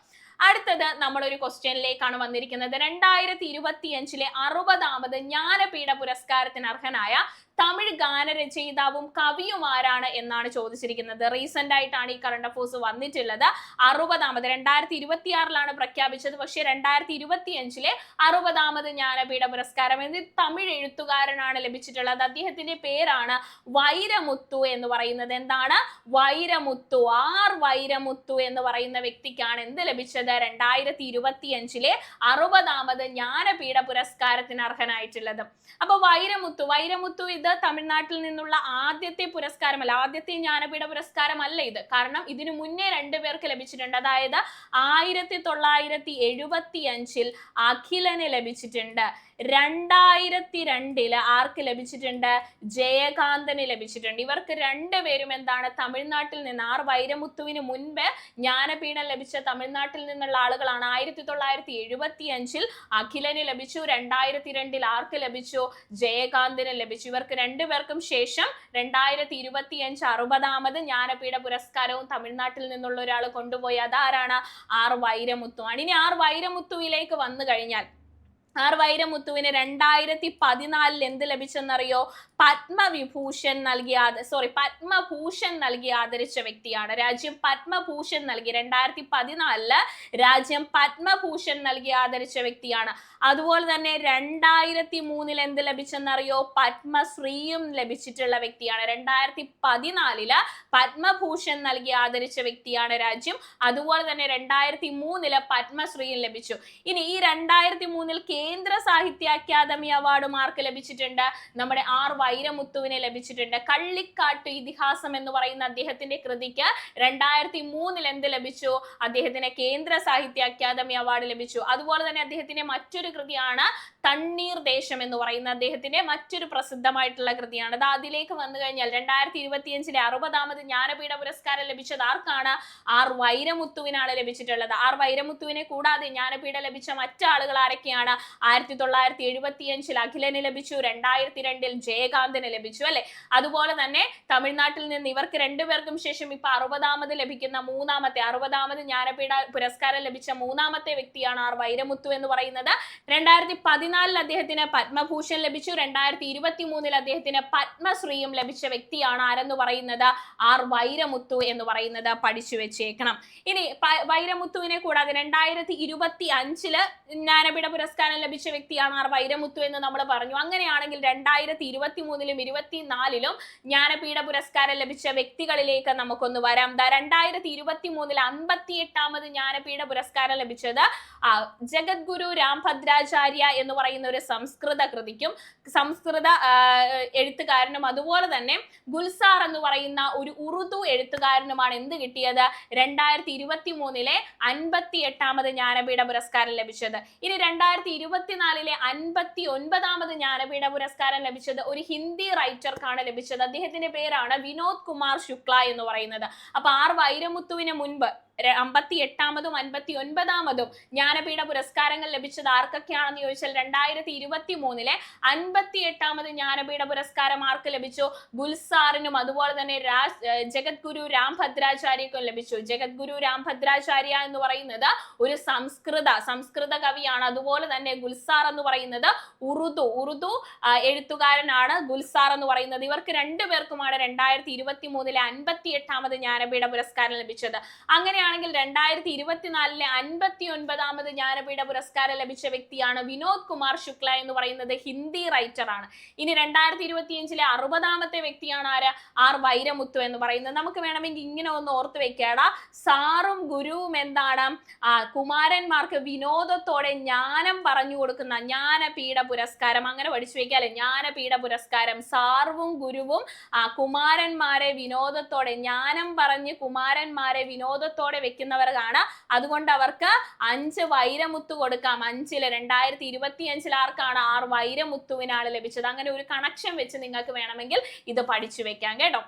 [SPEAKER 1] അടുത്തത് നമ്മളൊരു ക്വസ്റ്റ്യനിലേക്കാണ് വന്നിരിക്കുന്നത്. 2025 60ാമത് ജ്ഞാനപീഠ പുരസ്കാരത്തിന് അർഹനായ തമിഴ് ഗാനരചയിതാവും കവിയും ആരാണ് എന്നാണ് ചോദിച്ചിരിക്കുന്നത്. റീസെന്റ് ആയിട്ടാണ് ഈ കറണ്ട് അഫേഴ്സ് വന്നിട്ടുള്ളത്. 60ാമത് 2026 പ്രഖ്യാപിച്ചത്, പക്ഷെ 2025 60ാമത് ജ്ഞാനപീഠ പുരസ്കാരം എന്ന് തമിഴ് എഴുത്തുകാരനാണ് ലഭിച്ചിട്ടുള്ളത്. അദ്ദേഹത്തിന്റെ പേരാണ് വൈരമുത്തു എന്ന് പറയുന്നത്. എന്താണ്? വൈരമുത്തു. വൈരമുത്തു എന്ന് പറയുന്ന വ്യക്തിക്കാണ് എന്ത് ലഭിച്ചത്? 2025 60ാമത് ജ്ഞാനപീഠ പുരസ്കാരത്തിന് അർഹനായിട്ടുള്ളത്. അപ്പൊ വൈരമുത്തു ഇത് തമിഴ്നാട്ടിൽ നിന്നുള്ള ആദ്യത്തെ പുരസ്കാരമല്ല, ആദ്യത്തെ ജ്ഞാനപീഠ പുരസ്കാരമല്ല ഇത്. കാരണം ഇതിനു മുന്നേ 2 പേർക്ക് ലഭിച്ചിട്ടുണ്ട്. അതായത് 1975 അഖിലന് ലഭിച്ചിട്ടുണ്ട്. 2002 ആർക്ക് ലഭിച്ചിട്ടുണ്ട്? ജയകാന്തന് ലഭിച്ചിട്ടുണ്ട്. ഇവർക്ക് 2 പേരും എന്താണ്? തമിഴ്നാട്ടിൽ നിന്ന്. വൈരമുത്തുവിന് മുൻപ് ജ്ഞാനപീഠം ലഭിച്ച തമിഴ്നാട്ടിൽ നിന്നുള്ള ആളുകളാണ്. 1975 അഖിലന് ലഭിച്ചു. 2002 ആർക്ക് ലഭിച്ചു? ജയകാന്തന് ലഭിച്ചു. ഇവർക്ക് 2 പേർക്കും ശേഷം 2025 60ാമത് ജ്ഞാനപീഠ പുരസ്കാരവും തമിഴ്നാട്ടിൽ നിന്നുള്ള ഒരാൾ കൊണ്ടുപോയി. അതാരാണ്? വൈരമുത്തു ആണ്. ഇനി വൈരമുത്തുവിലേക്ക് വന്നു കഴിഞ്ഞാൽ, വൈരമുത്തുവിന് 2014 എന്ത് ലഭിച്ചെന്നറിയോ? പത്മഭൂഷൺ നൽകി ആദരിച്ച വ്യക്തിയാണ്. രാജ്യം പത്മഭൂഷൺ നൽകി. 2014 രാജ്യം പത്മഭൂഷൺ നൽകി ആദരിച്ച വ്യക്തിയാണ്. അതുപോലെ തന്നെ 2003 എന്ത് ലഭിച്ചെന്നറിയോ? പത്മശ്രീയും ലഭിച്ചിട്ടുള്ള വ്യക്തിയാണ്. 2014 പത്മഭൂഷൺ നൽകി ആദരിച്ച വ്യക്തിയാണ് രാജ്യം. അതുപോലെ തന്നെ 2003 പത്മശ്രീയും ലഭിച്ചു. ഇനി ഈ 2003 കേന്ദ്ര സാഹിത്യ അക്കാദമി അവാർഡ് മാർക്ക് ലഭിച്ചിട്ടുണ്ട്. നമ്മുടെ വൈരമുത്തുവിനെ ലഭിച്ചിട്ടുണ്ട്. കള്ളിക്കാട്ടു ഇതിഹാസം എന്ന് പറയുന്ന അദ്ദേഹത്തിന്റെ കൃതിക്ക് 2003 എന്ത് ലഭിച്ചു? അദ്ദേഹത്തിന് കേന്ദ്ര സാഹിത്യ അക്കാദമി അവാർഡ് ലഭിച്ചു. അതുപോലെ തന്നെ അദ്ദേഹത്തിന്റെ മറ്റൊരു കൃതിയാണ് തണ്ണീർ ദേശം എന്ന് പറയുന്ന അദ്ദേഹത്തിന്റെ മറ്റൊരു പ്രസിദ്ധമായിട്ടുള്ള കൃതിയാണ്. അത് അതിലേക്ക് വന്നു കഴിഞ്ഞാൽ 2025 60ാമത് ജ്ഞാനപീഠ പുരസ്കാരം ലഭിച്ചത് ആർക്കാണ്? വൈരമുത്തുവിനാണ് ലഭിച്ചിട്ടുള്ളത്. വൈരമുത്തുവിനെ കൂടാതെ ജ്ഞാനപീഠം ലഭിച്ച മറ്റാളുകൾ ആരൊക്കെയാണ്? 1975 അഖിലന് ലഭിച്ചു. 2002 ജയകാന്തന് ലഭിച്ചു, അല്ലെ? അതുപോലെ തന്നെ തമിഴ്നാട്ടിൽ നിന്ന് ഇവർക്ക് 2 പേർക്കും ശേഷം ഇപ്പൊ 60ാമത് ലഭിക്കുന്ന 60ാമത് ജ്ഞാനപീഠ പുരസ്കാരം ലഭിച്ച 3ാമത്തെ വ്യക്തിയാണ് വൈരമുത്തു എന്ന് പറയുന്നത്. 2014 അദ്ദേഹത്തിന് പത്മഭൂഷൺ ലഭിച്ചു. 2023 അദ്ദേഹത്തിന് പത്മശ്രീയും ലഭിച്ച വ്യക്തിയാണ് ആരെന്ന് പറയുന്നത്? വൈരമുത്തു എന്ന് പറയുന്നത് പഠിച്ചു വെച്ചേക്കണം. ഇനി വൈരമുത്തുവിനെ കൂടാതെ 2025 ജ്ഞാനപീഠ പുരസ്കാരം ലഭിച്ച വ്യക്തിയാണ് വൈരമുത്തു എന്ന് നമ്മൾ പറഞ്ഞു. അങ്ങനെയാണെങ്കിൽ 2023 24 ജ്ഞാനപീഠ പുരസ്കാരം ലഭിച്ച വ്യക്തികളിലേക്ക് നമുക്കൊന്ന് വരാം. 2023 58ാമത് ജ്ഞാനപീഠ പുരസ്കാരം ലഭിച്ചത് ജഗദ്ഗുരു രാംഭദ്രാചാര്യ എന്ന് പറയുന്ന ഒരു സംസ്കൃത എഴുത്തുകാരനും അതുപോലെ തന്നെ ഗുൽസാർ എന്ന് പറയുന്ന ഒരു ഉറുദു എഴുത്തുകാരനുമാണ് എന്ത് കിട്ടിയത്? 2023 58ാമത് ജ്ഞാനപീഠ പുരസ്കാരം ലഭിച്ചത്. ഇനി 2024 59ാമത് ജ്ഞാനപീഠ പുരസ്കാരം ലഭിച്ചത് ഒരു ഹിന്ദി റൈറ്റർക്കാണ് ലഭിച്ചത്. അദ്ദേഹത്തിന്റെ പേരാണ് വിനോദ് കുമാർ ശുക്ല എന്ന് പറയുന്നത്. അപ്പൊ വൈരമുത്തുവിന് മുൻപ് 58ാമതും 59ാമതും ജ്ഞാനപീഠ പുരസ്കാരങ്ങൾ ലഭിച്ചത് ആർക്കൊക്കെയാണെന്ന് ചോദിച്ചാൽ 2023 58ാമത് ജ്ഞാനപീഠ പുരസ്കാരം ആർക്ക് ലഭിച്ചു? ഗുൽസാറിനും അതുപോലെ തന്നെ ജഗദ്ഗുരു രാംഭദ്രാചാര്യക്കും ലഭിച്ചു. ജഗദ്ഗുരു രാംഭദ്രാചാര്യ എന്ന് പറയുന്നത് ഒരു സംസ്കൃത കവിയാണ്. അതുപോലെ തന്നെ ഗുൽസാർ എന്ന് പറയുന്നത് ഉറുദു എഴുത്തുകാരനാണ്. ഗുൽസാർ എന്ന് പറയുന്നത് ഇവർക്ക് 2 പേർക്കുമാണ് 2023 58ാമത് ജ്ഞാനപീഠ പുരസ്കാരം ലഭിച്ചത്. അങ്ങനെയാണെങ്കിൽ 2024 59ാമത് ജ്ഞാനപീഠ പുരസ്കാരം ലഭിച്ച വ്യക്തിയാണ് വിനോദ് കുമാർ ശുക്ല എന്ന് പറയുന്നത് ഹിന്ദി റൈറ്റർ ആണ്. ഇനി 2025 60ാമത്തെ വ്യക്തിയാണ് വൈരമുത്തു എന്ന് പറയുന്നത്. നമുക്ക് വേണമെങ്കിൽ ഇങ്ങനെ ഒന്ന് ഓർത്ത് വെക്കാടാ. സാറും ഗുരുവും എന്താണ്? കുമാരന്മാർക്ക് വിനോദത്തോടെ ജ്ഞാനം പറഞ്ഞു കൊടുക്കുന്ന ജ്ഞാനപീഠ പുരസ്കാരം. അങ്ങനെ പഠിച്ചു വെക്കാല്ലേ? ജ്ഞാനപീഠ പുരസ്കാരം. സാർവും ഗുരുവും കുമാരന്മാരെ വിനോദത്തോടെ ജ്ഞാനം പറഞ്ഞ് കുമാരന്മാരെ വിനോദത്തോടെ പ്രാധാന്യത്തോടെ വെക്കുന്നവർ കാണാം. അതുകൊണ്ട് അവർക്ക് 5 വൈരമുത്ത് കൊടുക്കാം. 5-ല് 2025 ആർക്കാണ് 6 വൈരമുത്തുവിനാണ് ലഭിച്ചത്. അങ്ങനെ ഒരു കണക്ഷൻ വെച്ച് നിങ്ങൾക്ക് വേണമെങ്കിൽ ഇത് പഠിച്ചു വെക്കാം കേട്ടോ.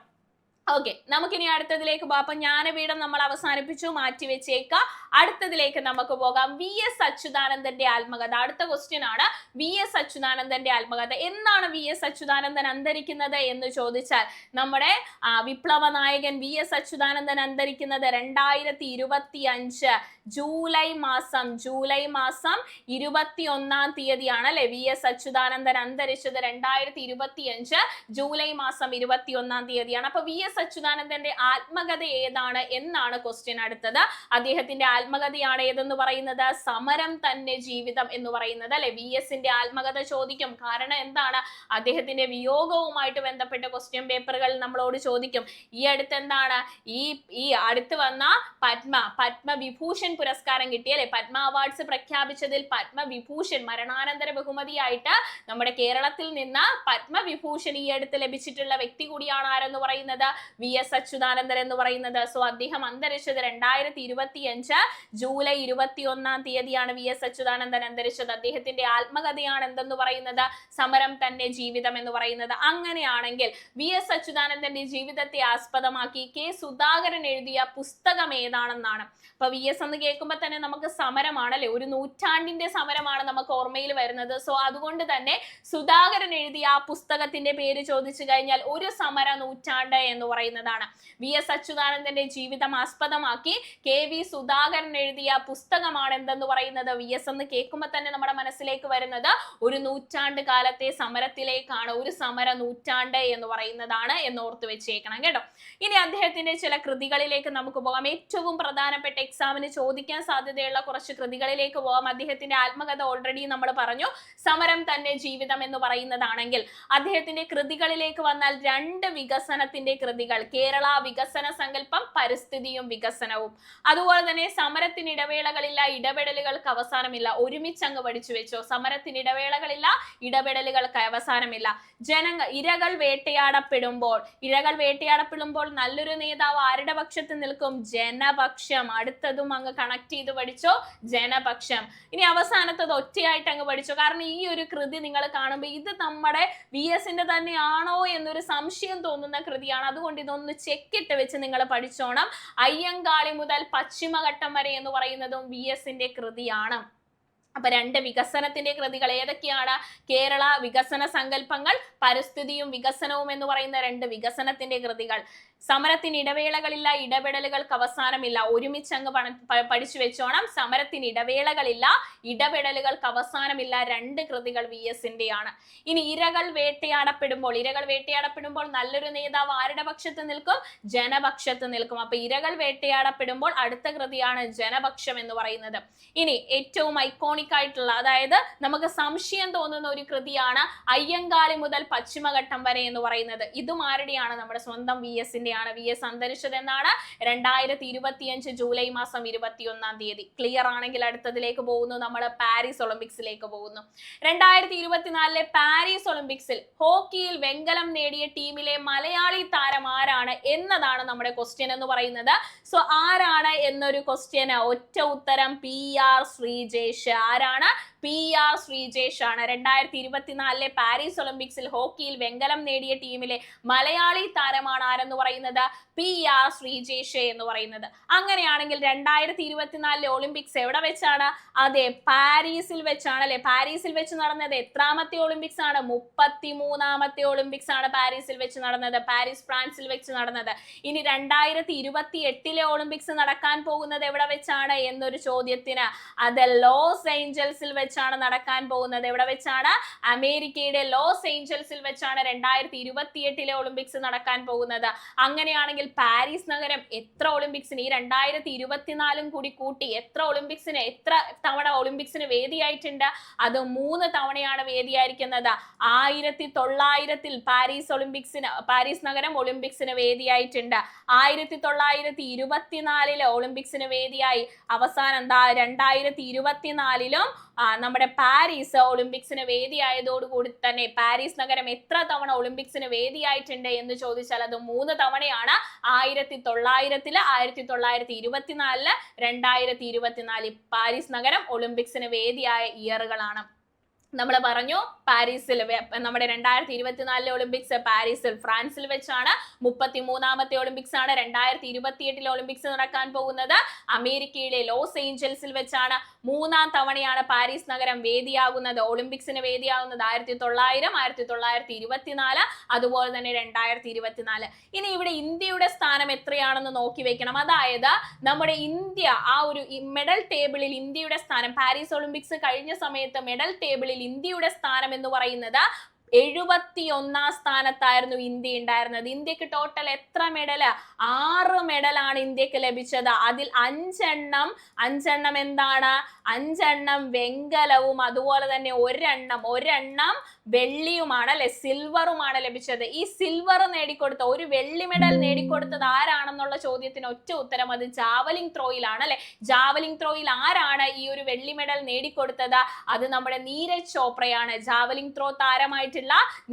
[SPEAKER 1] ഓക്കെ, നമുക്കിനി അടുത്തതിലേക്ക് പോകാം. അപ്പൊ ജ്ഞാനപീഠം നമ്മൾ അവസാനിപ്പിച്ചു, മാറ്റി വെച്ചേക്ക. അടുത്തതിലേക്ക് നമുക്ക് പോകാം. വി എസ് അച്യുതാനന്ദന്റെ ആത്മകഥ. അടുത്ത ക്വസ്റ്റ്യൻ ആണ് വി എസ് അച്യുതാനന്ദന്റെ ആത്മകഥ. എന്നാണ് വി എസ് അച്യുതാനന്ദൻ അന്തരിക്കുന്നത് എന്ന് ചോദിച്ചാൽ നമ്മുടെ വിപ്ലവ നായകൻ വി എസ് അച്യുതാനന്ദൻ അന്തരിക്കുന്നത് 2025 ജൂലൈ മാസം 21 തീയതിയാണ് അല്ലെ. വി എസ് അച്യുതാനന്ദൻ അന്തരിച്ചത് 2025 ജൂലൈ മാസം 21 തീയതിയാണ്. അപ്പൊ വി എസ് അച്യുതാനന്ദന്റെ ആത്മകഥ ഏതാണ് എന്നാണ് ക്വസ്റ്റ്യൻ. അടുത്തത് അദ്ദേഹത്തിന്റെ ആത്മകഥയാണ് ഏതെന്ന് പറയുന്നത് സമരം തന്നെ ജീവിതം എന്ന് പറയുന്നത് അല്ലെ. വി എസിന്റെ ആത്മകഥ ചോദിക്കും. കാരണം എന്താണ്, അദ്ദേഹത്തിന്റെ വിയോഗവുമായിട്ട് ബന്ധപ്പെട്ട ക്വസ്റ്റ്യൻ പേപ്പറുകൾ നമ്മളോട് ചോദിക്കും. ഈ അടുത്ത് എന്താണ് ഈ അടുത്ത് വന്ന പത്മവിഭൂഷൺ പുരസ്കാരം കിട്ടിയല്ലേ. പത്മ അവാർഡ്സ് പ്രഖ്യാപിച്ചതിൽ പത്മവിഭൂഷൺ മരണാനന്തര ബഹുമതിയായിട്ട് നമ്മുടെ കേരളത്തിൽ നിന്ന് പത്മവിഭൂഷൺ ഈ അടുത്ത് ലഭിച്ചിട്ടുള്ള വ്യക്തി കൂടിയാണ് ആരെന്ന് പറയുന്നത് വി എസ് അച്യുതാനന്ദൻ എന്ന് പറയുന്നത്. സോ അദ്ദേഹം അന്തരിച്ചത് 2025 ജൂലൈ 21 തീയതിയാണ് വി എസ് അച്യുതാനന്ദൻ അന്തരിച്ചത്. അദ്ദേഹത്തിന്റെ ആത്മകഥയാണ് എന്തെന്ന് പറയുന്നത് സമരം തന്നെ ജീവിതം എന്ന് പറയുന്നത്. അങ്ങനെയാണെങ്കിൽ വി എസ് അച്യുതാനന്ദന്റെ ജീവിതത്തെ ആസ്പദമാക്കി കെ സുധാകരൻ എഴുതിയ പുസ്തകം ഏതാണെന്നാണ്. അപ്പൊ വി എസ് എന്ന് കേൾക്കുമ്പോൾ തന്നെ നമുക്ക് സമരമാണ് അല്ലെ, ഒരു നൂറ്റാണ്ടിന്റെ സമരമാണ് നമുക്ക് ഓർമ്മയിൽ വരുന്നത്. സോ അതുകൊണ്ട് തന്നെ സുധാകരൻ എഴുതിയ ആ പുസ്തകത്തിന്റെ പേര് ചോദിച്ചു കഴിഞ്ഞാൽ ഒരു സമര നൂറ്റാണ്ട് എന്ന് പറയുന്നതാണ്. വി എസ് അച്യുതാനന്ദന്റെ ജീവിതം ആസ്പദമാക്കി കെ വി സുധാകരൻ എഴുതിയ പുസ്തകമാണ് എന്തെന്ന് പറയുന്നത്. വി എസ് എന്ന് കേൾക്കുമ്പോൾ തന്നെ നമ്മുടെ മനസ്സിലേക്ക് വരുന്നത് ഒരു നൂറ്റാണ്ട് കാലത്തെ സമരത്തിലേക്കാണ്. ഒരു സമര നൂറ്റാണ്ട് എന്ന് പറയുന്നതാണ് എന്ന് ഓർത്തു വെച്ചേക്കണം കേട്ടോ. ഇനി അദ്ദേഹത്തിന്റെ ചില കൃതികളിലേക്ക് നമുക്ക് പോകാം. ഏറ്റവും പ്രധാനപ്പെട്ട എക്സാമിന് ചോദിക്കാൻ സാധ്യതയുള്ള കുറച്ച് കൃതികളിലേക്ക് പോകാം. അദ്ദേഹത്തിന്റെ ആത്മകഥ ഓൾറെഡി നമ്മൾ പറഞ്ഞു, സമരം തന്നെ ജീവിതം എന്ന് പറയുന്നതാണെങ്കിൽ അദ്ദേഹത്തിന്റെ കൃതികളിലേക്ക് വന്നാൽ 2 വികസനത്തിന്റെ കൃതികൾ, കേരള വികസന സങ്കല്പം, പരിസ്ഥിതിയും വികസനവും. അതുപോലെ തന്നെ സമരത്തിന് ഇടവേളകളില്ല, ഇടപെടലുകൾക്ക് അവസാനമില്ല. ഒരുമിച്ച് അങ്ങ് പഠിച്ചു വെച്ചോ. സമരത്തിന് ഇടവേളകളില്ല, ഇടപെടലുകൾക്ക് അവസാനമില്ല. ഇരകൾ വേട്ടയാടപ്പെടുമ്പോൾ നല്ലൊരു നേതാവ് ആരുടെ പക്ഷത്ത് നിൽക്കും? ജനപക്ഷം. അടുത്തതും അങ്ങ് കണക്ട് ചെയ്ത് പഠിച്ചോ, ജനപക്ഷം. ഇനി അവസാനത്തത് ഒറ്റയായിട്ട് അങ്ങ് പഠിച്ചോ. കാരണം ഈ ഒരു കൃതി നിങ്ങൾ കാണുമ്പോൾ ഇത് നമ്മുടെ വി എസിന്റെ തന്നെയാണോ എന്നൊരു സംശയം തോന്നുന്ന കൃതിയാണ്. അതുകൊണ്ട് ഇതൊന്ന് ചെക്കിട്ട് വെച്ച് നിങ്ങൾ പഠിച്ചോണം. അയ്യങ്കാളി മുതൽ പശ്ചിമഘട്ടം വരെ എന്ന് പറയുന്നതും വി എസിന്റെ കൃതിയാണ്. അപ്പൊ 2 വികസനത്തിന്റെ കൃതികൾ ഏതൊക്കെയാണ്? കേരള വികസന സങ്കല്പങ്ങൾ, പരിസ്ഥിതിയും വികസനവും എന്ന് പറയുന്ന 2 വികസനത്തിന്റെ കൃതികൾ. സമരത്തിന് ഇടവേളകളില്ല, ഇടപെടലുകൾക്ക് അവസാനമില്ല. ഒരുമിച്ച് അങ്ങ് പഠിച്ചു വെച്ചോണം. സമരത്തിന് ഇടവേളകളില്ല, ഇടപെടലുകൾക്ക് അവസാനമില്ല. 2 കൃതികൾ വി എസിന്റെയാണ്. ഇനി ഇരകൾ വേട്ടയാടപ്പെടുമ്പോൾ നല്ലൊരു നേതാവ് ആരുടെ പക്ഷത്ത് നിൽക്കും? ജനപക്ഷത്ത് നിൽക്കും. അപ്പൊ ഇരകൾ വേട്ടയാടപ്പെടുമ്പോൾ അടുത്ത കൃതിയാണ് ജനപക്ഷം എന്ന് പറയുന്നത്. ഇനി ഏറ്റവും ഐക്കോണിക് ആയിട്ടുള്ള, അതായത് നമുക്ക് സംശയം തോന്നുന്ന ഒരു കൃതിയാണ് അയ്യങ്കാളി മുതൽ പശ്ചിമഘട്ടം വരെ എന്ന് പറയുന്നത്. ഇതും ആരുടെയാണ്? നമ്മുടെ സ്വന്തം വി എസിന്റെ ആണ്. വി എസ് അന്തരിച്ചത് എന്നാണ് 2025 ജൂലൈ മാസം 21 തീയതി. ക്ലിയർ ആണെങ്കിൽ അടുത്തതിലേക്ക് പോകുന്നു. നമ്മൾ പാരീസ് ഒളിമ്പിക്സിലേക്ക് പോകുന്നു. 2024 പാരീസ് ഒളിമ്പിക്സിൽ ഹോക്കിയിൽ വെങ്കലം നേടിയ ടീമിലെ മലയാളി താരം ആരാണ് എന്നതാണ് നമ്മുടെ ക്വസ്റ്റ്യൻ എന്ന് പറയുന്നത്. സോ ആരാണ് എന്നൊരു ക്വസ്റ്റ്യൻ, ഒറ്റ ഉത്തരം PR ശ്രീജേഷ്. ആരാണ്? PR ശ്രീജേഷ് ആണ്. 2024 പാരീസ് ഒളിമ്പിക്സിൽ ഹോക്കിയിൽ വെങ്കലം നേടിയ ടീമിലെ മലയാളി താരമാണ് ആരെന്ന് പറയുന്നത്? PR ശ്രീജേഷ് എന്ന് പറയുന്നത്. അങ്ങനെയാണെങ്കിൽ 2024 ഒളിമ്പിക്സ് എവിടെ വെച്ചാണ്? അതെ, പാരീസിൽ വെച്ചാണ് അല്ലെ. പാരീസിൽ വെച്ച് നടന്നത് എത്രാമത്തെ ഒളിമ്പിക്സ് ആണ്? 33ാമത്തെ ഒളിമ്പിക്സ് ആണ് പാരീസിൽ വെച്ച് നടന്നത്. പാരീസ് ഫ്രാൻസിൽ വെച്ച് നടന്നത്. ഇനി 2028 ഒളിമ്പിക്സ് നടക്കാൻ പോകുന്നത് എവിടെ വെച്ചാണ് എന്നൊരു ചോദ്യത്തിന് അത് ലോസ് ഏഞ്ചൽസിൽ വെച്ചാണ് നടക്കാൻ പോകുന്നത്. എവിടെ വെച്ചാണ്? അമേരിക്കയുടെ ലോസ് ഏഞ്ചൽസിൽ വെച്ചാണ് 2028 ഒളിമ്പിക്സ് നടക്കാൻ പോകുന്നത്. അങ്ങനെയാണെങ്കിൽ പാരീസ് നഗരം എത്ര ഒളിമ്പിക്സിന്, ഈ 2024 കൂടി കൂട്ടി എത്ര തവണ ഒളിമ്പിക്സിന് വേദിയായിട്ടുണ്ട്? അത് 3 തവണയാണ് വേദിയായിരിക്കുന്നത്. 1900 പാരീസ് നഗരം ഒളിമ്പിക്സിന് വേദിയായിട്ടുണ്ട്. 1924 ഒളിമ്പിക്സിന് വേദിയായി. അവസാനം എന്താ 2024 നമ്മുടെ പാരീസ് ഒളിമ്പിക്സിന് വേദിയായതോടുകൂടി തന്നെ പാരീസ് നഗരം എത്ര തവണ ഒളിമ്പിക്സിന് വേദിയായിട്ടുണ്ട് എന്ന് ചോദിച്ചാൽ അത് 3 തവണയാണ്. 1900-ല്, 1924-ല്, 2024 പാരീസ് നഗരം ഒളിമ്പിക്സിന് വേദിയായ ഇയറുകളാണ്. നമ്മൾ പറഞ്ഞു പാരീസിൽ നമ്മുടെ 2024 ഒളിമ്പിക്സ് പാരീസിൽ ഫ്രാൻസിൽ വെച്ചാണ്. 33ാമത്തെ ഒളിമ്പിക്സ് ആണ്. 2028 ഒളിമ്പിക്സ് നടക്കാൻ പോകുന്നത് അമേരിക്കയിലെ ലോസ് ഏഞ്ചൽസിൽ വെച്ചാണ്. 3ാം തവണയാണ് പാരീസ് നഗരം വേദിയാകുന്നത്, ഒളിമ്പിക്സിന് വേദിയാകുന്നത്. 1900, 1924, അതുപോലെ തന്നെ 2024. ഇനി ഇവിടെ ഇന്ത്യയുടെ സ്ഥാനം എത്രയാണെന്ന് നോക്കി വെക്കണം. അതായത് നമ്മുടെ ഇന്ത്യ ആ ഒരു മെഡൽ ടേബിളിൽ ഇന്ത്യയുടെ സ്ഥാനം പാരീസ് ഒളിമ്പിക്സ് കഴിഞ്ഞ സമയത്ത് മെഡൽ ടേബിളിൽ ഇന്ത്യയുടെ സ്ഥാനം എന്ന് പറയുന്നത് 71ാം സ്ഥാനത്തായിരുന്നു ഇന്ത്യ ഉണ്ടായിരുന്നത്. ഇന്ത്യക്ക് ടോട്ടൽ എത്ര മെഡല്? 6 മെഡലാണ് ഇന്ത്യക്ക് ലഭിച്ചത്. അതിൽ 5 എണ്ണം എന്താണ്? 5 എണ്ണം വെങ്കലവും അതുപോലെ തന്നെ ഒരെണ്ണം വെള്ളിയുമാണ്, അല്ലെ, സിൽവറുമാണ് ലഭിച്ചത്. ഈ സിൽവർ നേടിക്കൊടുത്ത, ഒരു വെള്ളി മെഡൽ നേടിക്കൊടുത്തത് ആരാണെന്നുള്ള ചോദ്യത്തിന് ഒറ്റ ഉത്തരം അത് ജാവലിംഗ് ത്രോയിലാണ്, അല്ലെ. ജാവലിംഗ് ത്രോയിൽ ആരാണ് ഈ ഒരു വെള്ളി മെഡൽ നേടിക്കൊടുത്തത്? അത് നമ്മുടെ നീരജ് ചോപ്രയാണ്. ജാവലിംഗ് ത്രോ താരമായിട്ടുള്ള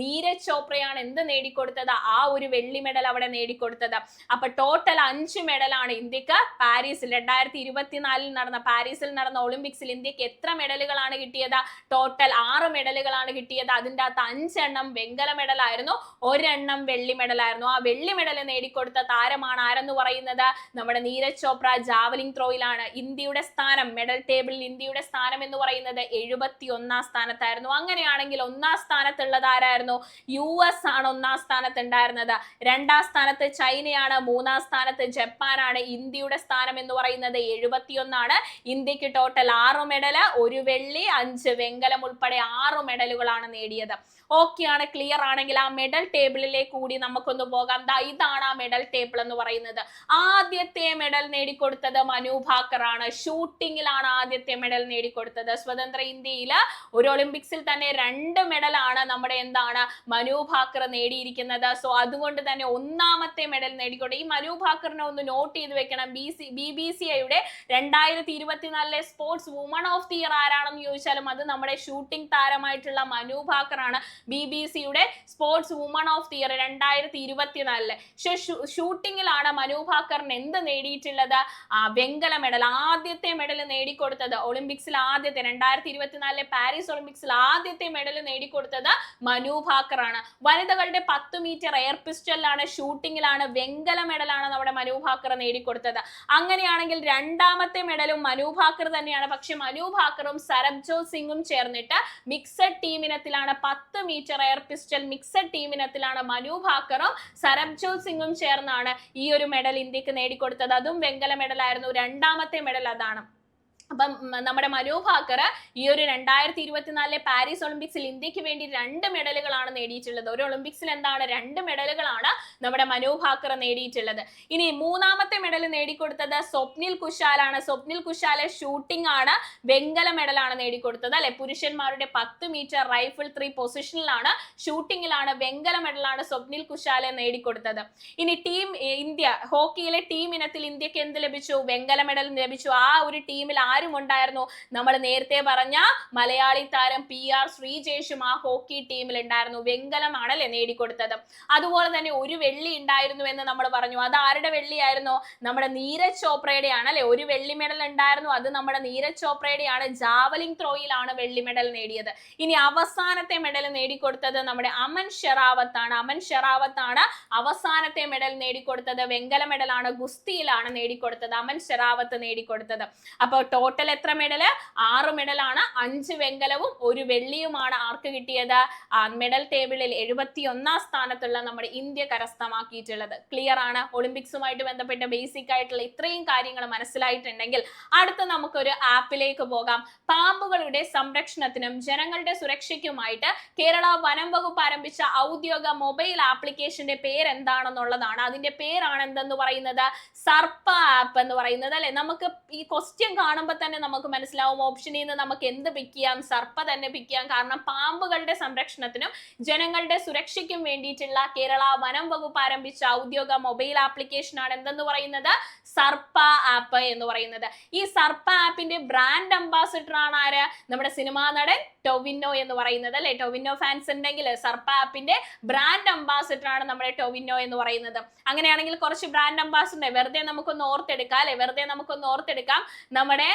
[SPEAKER 1] നീരജ് ചോപ്രയാണ് എന്ത് നേടിക്കൊടുത്തത്? ആ ഒരു വെള്ളി മെഡൽ അവിടെ നേടിക്കൊടുത്തത്. അപ്പൊ ടോട്ടൽ 5 മെഡലാണ് ഇന്ത്യക്ക് പാരീസിൽ 2024 നടന്ന പാരീസിൽ നടന്ന ഒളിമ്പിക്സിൽ ഇന്ത്യക്ക് എത്ര മെഡലുകളാണ് കിട്ടിയത്? ടോട്ടൽ 6 മെഡലുകളാണ് കിട്ടിയത്. അതിൻ്റെ അകത്ത് 5 എണ്ണം വെങ്കല മെഡലായിരുന്നു, ഒരെണ്ണം വെള്ളി മെഡലായിരുന്നു. ആ വെള്ളി മെഡൽ നേടിക്കൊടുത്ത താരമാണ് ആരെന്ന് പറയുന്നത്? നമ്മുടെ നീരജ് ചോപ്ര. ജാവലിംഗ് ത്രോയിലാണ് ഇന്ത്യയുടെ സ്ഥാനം, മെഡൽ ടേബിളിൽ ഇന്ത്യയുടെ സ്ഥാനം എന്ന് പറയുന്നത് 71ാം സ്ഥാനത്തായിരുന്നു. അങ്ങനെയാണെങ്കിൽ 1ാം സ്ഥാനത്തുള്ളത് ആരായിരുന്നു? US ആണ് 1ാം സ്ഥാനത്ത് ഉണ്ടായിരുന്നത്. 2ാം സ്ഥാനത്ത് ചൈനയാണ്. 3ാം സ്ഥാനത്ത് ജപ്പാനാണ്. ഇന്ത്യയുടെ സ്ഥാനം എന്ന് പറയുന്നത് 71 ഇന്ത്യക്ക് ടോട്ടൽ 6 മെഡല്, 1 വെള്ളി, 5 വെങ്കലം ഉൾപ്പെടെ 6 മെഡലുകളാണ് നേടിയത്. ഓക്കെ ആണ്, ക്ലിയർ ആണെങ്കിൽ ആ മെഡൽ ടേബിളിലേക്ക് കൂടി നമുക്കൊന്ന് പോകാം. ഇതാണ് ആ മെഡൽ ടേബിൾ എന്ന് പറയുന്നത്. ആദ്യത്തെ മെഡൽ നേടിക്കൊടുത്തത് മനു ഭാക്കർ ആണ്. ഷൂട്ടിങ്ങിലാണ് ആദ്യത്തെ മെഡൽ നേടിക്കൊടുത്തത്. സ്വതന്ത്ര ഇന്ത്യയിൽ ഒരു ഒളിമ്പിക്സിൽ തന്നെ 2 മെഡലാണ് നമ്മുടെ എന്താണ് മനു ഭാക്കർ നേടിയിരിക്കുന്നത്. സോ അതുകൊണ്ട് തന്നെ 1ാമത്തെ മെഡൽ നേടിക്കൊണ്ട് ഈ മനു ഭാക്കറിനെ ഒന്ന് നോട്ട് ചെയ്ത് വെക്കണം. BBCIയുടെ 2024 sports woman of the year ആരാണെന്ന് ചോദിച്ചാലും അത് നമ്മുടെ ഷൂട്ടിംഗ് താരമായിട്ടുള്ള മനു ഭാക്കർ ആണ്. BBCയുടെ sports woman of the year 2024. ഷൂട്ടിങ്ങിലാണ് മനു ഭാക്കറിന് എന്ത് നേടിയിട്ടുള്ളത്? വെങ്കല മെഡൽ. ആദ്യത്തെ മെഡൽ നേടിക്കൊടുത്തത് ഒളിമ്പിക്സിൽ ആദ്യത്തെ 2024 പാരീസ് ഒളിമ്പിക്സിൽ ആദ്യത്തെ മെഡൽ നേടിക്കൊടുത്തത് മനു ഭാക്കർ ആണ്. വനിതകളുടെ 10 മീറ്റർ എയർ പിസ്റ്റലിലാണ്, ഷൂട്ടിങ്ങിലാണ് വെങ്കല മെഡലാണ് നമ്മുടെ മനു ഭാക്കർ നേടിക്കൊടുത്തത്. അങ്ങനെയാണെങ്കിൽ 2ാമത്തെ മെഡലും മനു ഭാക്കർ തന്നെയാണ്. പക്ഷെ മനു ഭാക്കറും സരബ്ജോത് സിംഗും ചേർന്നിട്ട് മിക്സഡ് ടീം ഇനത്തിലാണ് 10 metre air pistol mixed team ഇനത്തിലാണ് മനു ഭാക്കറും സരബ്ജോത് സിംഗും ചേർന്നാണ് ഈ ഒരു മെഡൽ ഇന്ത്യക്ക് നേടിക്കൊടുത്തത്. അതും വെങ്കല മെഡലായിരുന്നു. 2ാമത്തെ മെഡൽ അതാണ്. അപ്പം നമ്മുടെ മനു ഭാക്കർ ഈ ഒരു 2024 പാരീസ് ഒളിമ്പിക്സിൽ ഇന്ത്യക്ക് വേണ്ടി 2 മെഡലുകളാണ് നേടിയിട്ടുള്ളത്. ഒരു ഒളിമ്പിക്സിൽ എന്താണ് 2 മെഡലുകളാണ് നമ്മുടെ മനു ഭാക്കർ നേടിയിട്ടുള്ളത്. ഇനി 3ാമത്തെ മെഡൽ നേടിക്കൊടുത്തത് സ്വപ്നിൽ കുശാലാണ്. സ്വപ്നിൽ കുശാല് ഷൂട്ടിംഗ് ആണ്, വെങ്കല മെഡലാണ് നേടിക്കൊടുത്തത്, അല്ലെ. പുരുഷന്മാരുടെ 10 മീറ്റർ റൈഫിൾ 3 പൊസിഷനിലാണ്, ഷൂട്ടിങ്ങിലാണ് വെങ്കല മെഡലാണ് സ്വപ്നിൽ കുശാല് നേടിക്കൊടുത്തത്. ഇനി ടീം ഇന്ത്യ ഹോക്കിയിലെ ടീം ഇനത്തിൽ ഇന്ത്യക്ക് എന്ത് ലഭിച്ചു? വെങ്കല മെഡൽ ലഭിച്ചു. ആ ഒരു ടീമിൽ ഉണ്ടായിരുന്നു? നമ്മൾ നേരത്തെ പറഞ്ഞ മലയാളി താരം PR ശ്രീജേഷും ആ ഹോക്കി ടീമിൽ ഉണ്ടായിരുന്നു. വെങ്കലമാണല്ലേ നേടിക്കൊടുത്തത്. അതുപോലെ തന്നെ ഒരു വെള്ളി ഉണ്ടായിരുന്നു എന്ന് നമ്മൾ പറഞ്ഞു. അത് ആരുടെ വെള്ളിയായിരുന്നു? നമ്മുടെ നീരജ് ചോപ്രയുടെയാണ്, അല്ലെ. ഒരു വെള്ളി മെഡൽ ഉണ്ടായിരുന്നു, അത് നമ്മുടെ നീരജ് ചോപ്രയുടെയാണ്. ജാവലിംഗ് ത്രോയിലാണ് വെള്ളി മെഡൽ നേടിയത്. ഇനി അവസാനത്തെ മെഡൽ നേടിക്കൊടുത്തത് നമ്മുടെ അമൻ ഷെറാവത്താണ്. അമൻ ഷെറാവത്താണ് അവസാനത്തെ മെഡൽ നേടിക്കൊടുത്തത്. വെങ്കല മെഡലാണ്, ഗുസ്തിയിലാണ് നേടിക്കൊടുത്തത് അമൻ ഷെറാവത്ത് നേടിക്കൊടുത്തത്. അപ്പോൾ ടോട്ടൽ എത്ര മെഡല്? 6 മെഡലാണ്. 5 വെങ്കലവും 1 വെള്ളിയുമാണ് ആർക്ക് കിട്ടിയത്? മെഡൽ ടേബിളിൽ 71ാം സ്ഥാനത്തുള്ള നമ്മുടെ ഇന്ത്യ കരസ്ഥമാക്കിയിട്ടുള്ളത്. ക്ലിയർ ആണ്? ഒളിമ്പിക്സുമായിട്ട് ബന്ധപ്പെട്ട ബേസിക് ആയിട്ടുള്ള ഇത്രയും കാര്യങ്ങൾ മനസ്സിലായിട്ടുണ്ടെങ്കിൽ അടുത്ത നമുക്കൊരു ആപ്പിലേക്ക് പോകാം. പാമ്പുകളുടെ സംരക്ഷണത്തിനും ജനങ്ങളുടെ സുരക്ഷയ്ക്കുമായിട്ട് കേരള വനം വകുപ്പ് ആരംഭിച്ച ഔദ്യോഗിക മൊബൈൽ ആപ്ലിക്കേഷന്റെ പേര് എന്താണെന്നുള്ളതാണ്. അതിന്റെ പേരാണ് എന്തെന്ന് പറയുന്നത്? സർപ്പ ആപ്പ് എന്ന് പറയുന്നത്, അല്ലെ. നമുക്ക് ഈ ക്വസ്റ്റ്യൻ കാണുമ്പോൾ കാണുമ്പോൾ തന്നെ നമുക്ക് മനസ്സിലാവും ഓപ്ഷനിൽ നിന്ന് നമുക്ക് എന്ത് പിക്ക് ചെയ്യാം, സർപ്പ തന്നെ പിക്ക് ചെയ്യാം. കാരണം പാമ്പുകളുടെ സംരക്ഷണത്തിനും ജനങ്ങളുടെ സുരക്ഷയ്ക്കും വേണ്ടിയിട്ടുള്ള കേരള വനം വകുപ്പ് ആരംഭിച്ച ഔദ്യോഗിക മൊബൈൽ ആപ്ലിക്കേഷൻ ആണ് എന്തെന്ന് പറയുന്നത്, സർപ്പ ആപ്പ് എന്ന് പറയുന്നത്. ഈ സർപ്പ ആപ്പിന്റെ ബ്രാൻഡ് അംബാസിഡർ ആണ് ആര്, നമ്മുടെ സിനിമാ നടൻ ടൊവിനോ എന്ന് പറയുന്നത് അല്ലെ. ടൊവിനോ ഫാൻസ് ഉണ്ടെങ്കിൽ സർപ്പ ആപ്പിന്റെ ബ്രാൻഡ് അംബാസിഡർ ആണ് നമ്മുടെ ടൊവിനോ എന്ന് പറയുന്നത്. അങ്ങനെയാണെങ്കിൽ കുറച്ച് ബ്രാൻഡ് അംബാസിഡർ വെറുതെ നമുക്കൊന്ന് ഓർത്തെടുക്കാം അല്ലെ, വെറുതെ നമുക്കൊന്ന് ഓർത്തെടുക്കാം. നമ്മുടെ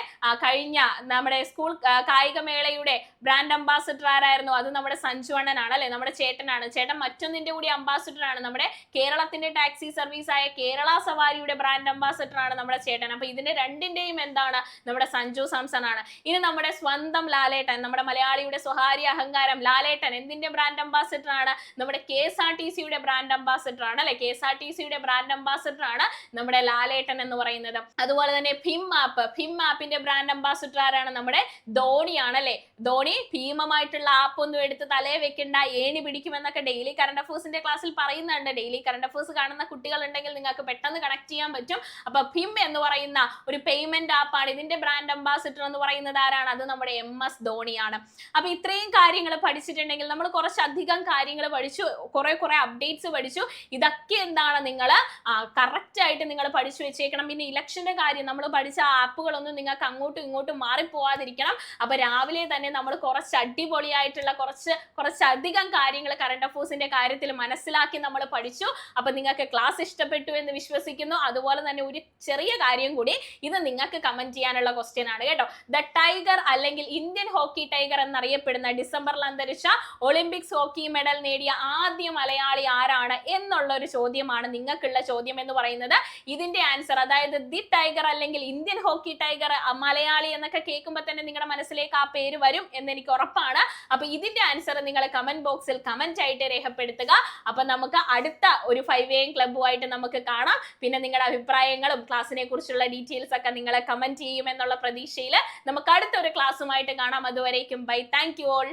[SPEAKER 1] കഴിഞ്ഞ നമ്മുടെ സ്കൂൾ കായികമേളയുടെ ബ്രാൻഡ് അംബാസിഡർ ആരായിരുന്നു, അത് നമ്മുടെ സഞ്ജു അണ്ണനാണ് അല്ലെ, നമ്മുടെ ചേട്ടനാണ്. ചേട്ടൻ മറ്റൊന്നിന്റെ കൂടി അംബാസിഡർ ആണ്, നമ്മുടെ കേരളത്തിന്റെ ടാക്സി സർവീസ് ആയ കേരള സവാരിയുടെ ബ്രാൻഡ് അംബാസിഡർ ആണ് നമ്മുടെ ചേട്ടൻ. അപ്പൊ ഇതിന്റെ രണ്ടിന്റെയും എന്താണ്, നമ്മുടെ സഞ്ജു സാംസൺ ആണ്. ഇനി നമ്മുടെ സ്വന്തം ലാലേട്ടൻ, നമ്മുടെ മലയാളിയുടെ സ്വകാര്യ അഹങ്കാരം ലാലേട്ടൻ എന്തിന്റെ ബ്രാൻഡ് അംബാസിഡർ ആണ്, നമ്മുടെ KSRTCയുടെ ബ്രാൻഡ് അംബാസിഡർ ആണ് അല്ലെ. KSRTCയുടെ ബ്രാൻഡ് അംബാസിഡർ ആണ് നമ്മുടെ ലാലേട്ടൻ എന്ന് പറയുന്നത്. അതുപോലെ തന്നെ ഭീം ആപ്പിന്റെ ബ്രാൻഡ് അംബാസിഡർ ആരാണ്, നമ്മുടെ ധോണിയാണ് അല്ലെ. ധോണി ഭീമമായിട്ടുള്ള ആപ്പ് ഒന്നും എടുത്ത് തലയെ വെക്കേണ്ട, ഏണി പിടിക്കുമെന്നൊക്കെ ഡെയിലി കറണ്ട് അഫേഴ്സിന്റെ ക്ലാസ്സിൽ പറയുന്നുണ്ട്. ഡെയിലി കറണ്ട് അഫേഴ്സ് കാണുന്ന കുട്ടികൾ ഉണ്ടെങ്കിൽ നിങ്ങൾക്ക് പെട്ടെന്ന് കണക്ട് ചെയ്യാൻ പറ്റും. അപ്പൊ ഭീം എന്ന് പറയുന്ന ഒരു പേയ്മെന്റ് ആപ്പാണ്. ഇതിന്റെ ബ്രാൻഡ് അംബാസിഡർ എന്ന് പറയുന്നത് ആരാണ്, അത് നമ്മുടെ MS ധോണിയാണ്. അപ്പൊ ഇത്രയും കാര്യങ്ങൾ പഠിച്ചിട്ടുണ്ടെങ്കിൽ നമ്മൾ കുറച്ചധികം കാര്യങ്ങൾ പഠിച്ചു, കുറെ അപ്ഡേറ്റ്സ് പഠിച്ചു. ഇതൊക്കെ എന്താണ് നിങ്ങൾ കറക്റ്റ് ആയിട്ട് നിങ്ങൾ പഠിച്ചു വെച്ചേക്കണം. പിന്നെ ഇലക്ഷന്റെ കാര്യം നമ്മൾ പഠിച്ച ആപ്പുകളൊന്നും നിങ്ങൾക്ക് അങ്ങോട്ടും ഇങ്ങോട്ടും മാറിപ്പോവാതിരിക്കണം. അപ്പൊ രാവിലെ തന്നെ നമ്മൾ കുറച്ച് അടിപൊളിയായിട്ടുള്ള കുറച്ചധികം കാര്യങ്ങൾ കറണ്ട് അഫേഴ്സിന്റെ കാര്യത്തിൽ മനസ്സിലാക്കി നമ്മൾ പഠിച്ചു. അപ്പൊ നിങ്ങൾക്ക് ക്ലാസ് ഇഷ്ടപ്പെട്ടു എന്ന് വിശ്വസിക്കുന്നു. അതുപോലെ തന്നെ ഒരു ചെറിയ കാര്യം കൂടി, ഇത് നിങ്ങൾക്ക് കമന്റ് ചെയ്യാനുള്ള ക്വസ്റ്റ്യൻ ആണ് കേട്ടോ. ദ ടൈഗർ അല്ലെങ്കിൽ ഇന്ത്യൻ ഹോക്കി ടൈഗർ എന്നറിയപ്പെടുന്ന ഡിസംബറിൽ അന്തരിച്ച ഒളിമ്പിക്സ് ഹോക്കി മെഡൽ നേടിയ ആദ്യ മലയാളി ആരാണ് എന്നുള്ള ഒരു ചോദ്യമാണ് നിങ്ങൾക്കുള്ള ചോദ്യം എന്ന് പറയുന്നത്. ഇതിന്റെ ആൻസർ, അതായത് ദി ടൈഗർ അല്ലെങ്കിൽ ഇന്ത്യൻ ഹോക്കി ടൈഗർ മലയാളി എന്നൊക്കെ കേൾക്കുമ്പോൾ തന്നെ നിങ്ങളുടെ മനസ്സിലേക്ക് ആ പേര് വരും എന്ന് എനിക്ക് ഉറപ്പാണ്. അപ്പൊ ഇതിന്റെ ആൻസർ നിങ്ങൾ കമന്റ് ബോക്സിൽ കമന്റ് ആയിട്ട് രേഖപ്പെടുത്തുക. അപ്പൊ നമുക്ക് അടുത്ത ഒരു 5 AM ക്ലബ്ബുമായിട്ട് നമുക്ക് കാണാം. പിന്നെ നിങ്ങളുടെ അഭിപ്രായങ്ങളും ക്ലാസ്സിനെ കുറിച്ചുള്ള ഡീറ്റെയിൽസ് ഒക്കെ നിങ്ങളെ കമന്റ് ചെയ്യും എന്നുള്ള പ്രതീക്ഷയിൽ നമുക്ക് അടുത്ത ഒരു ക്ലാസ്സുമായിട്ട് കാണാം. അതുവരേക്കും ബൈ, താങ്ക് യു ഓൾ.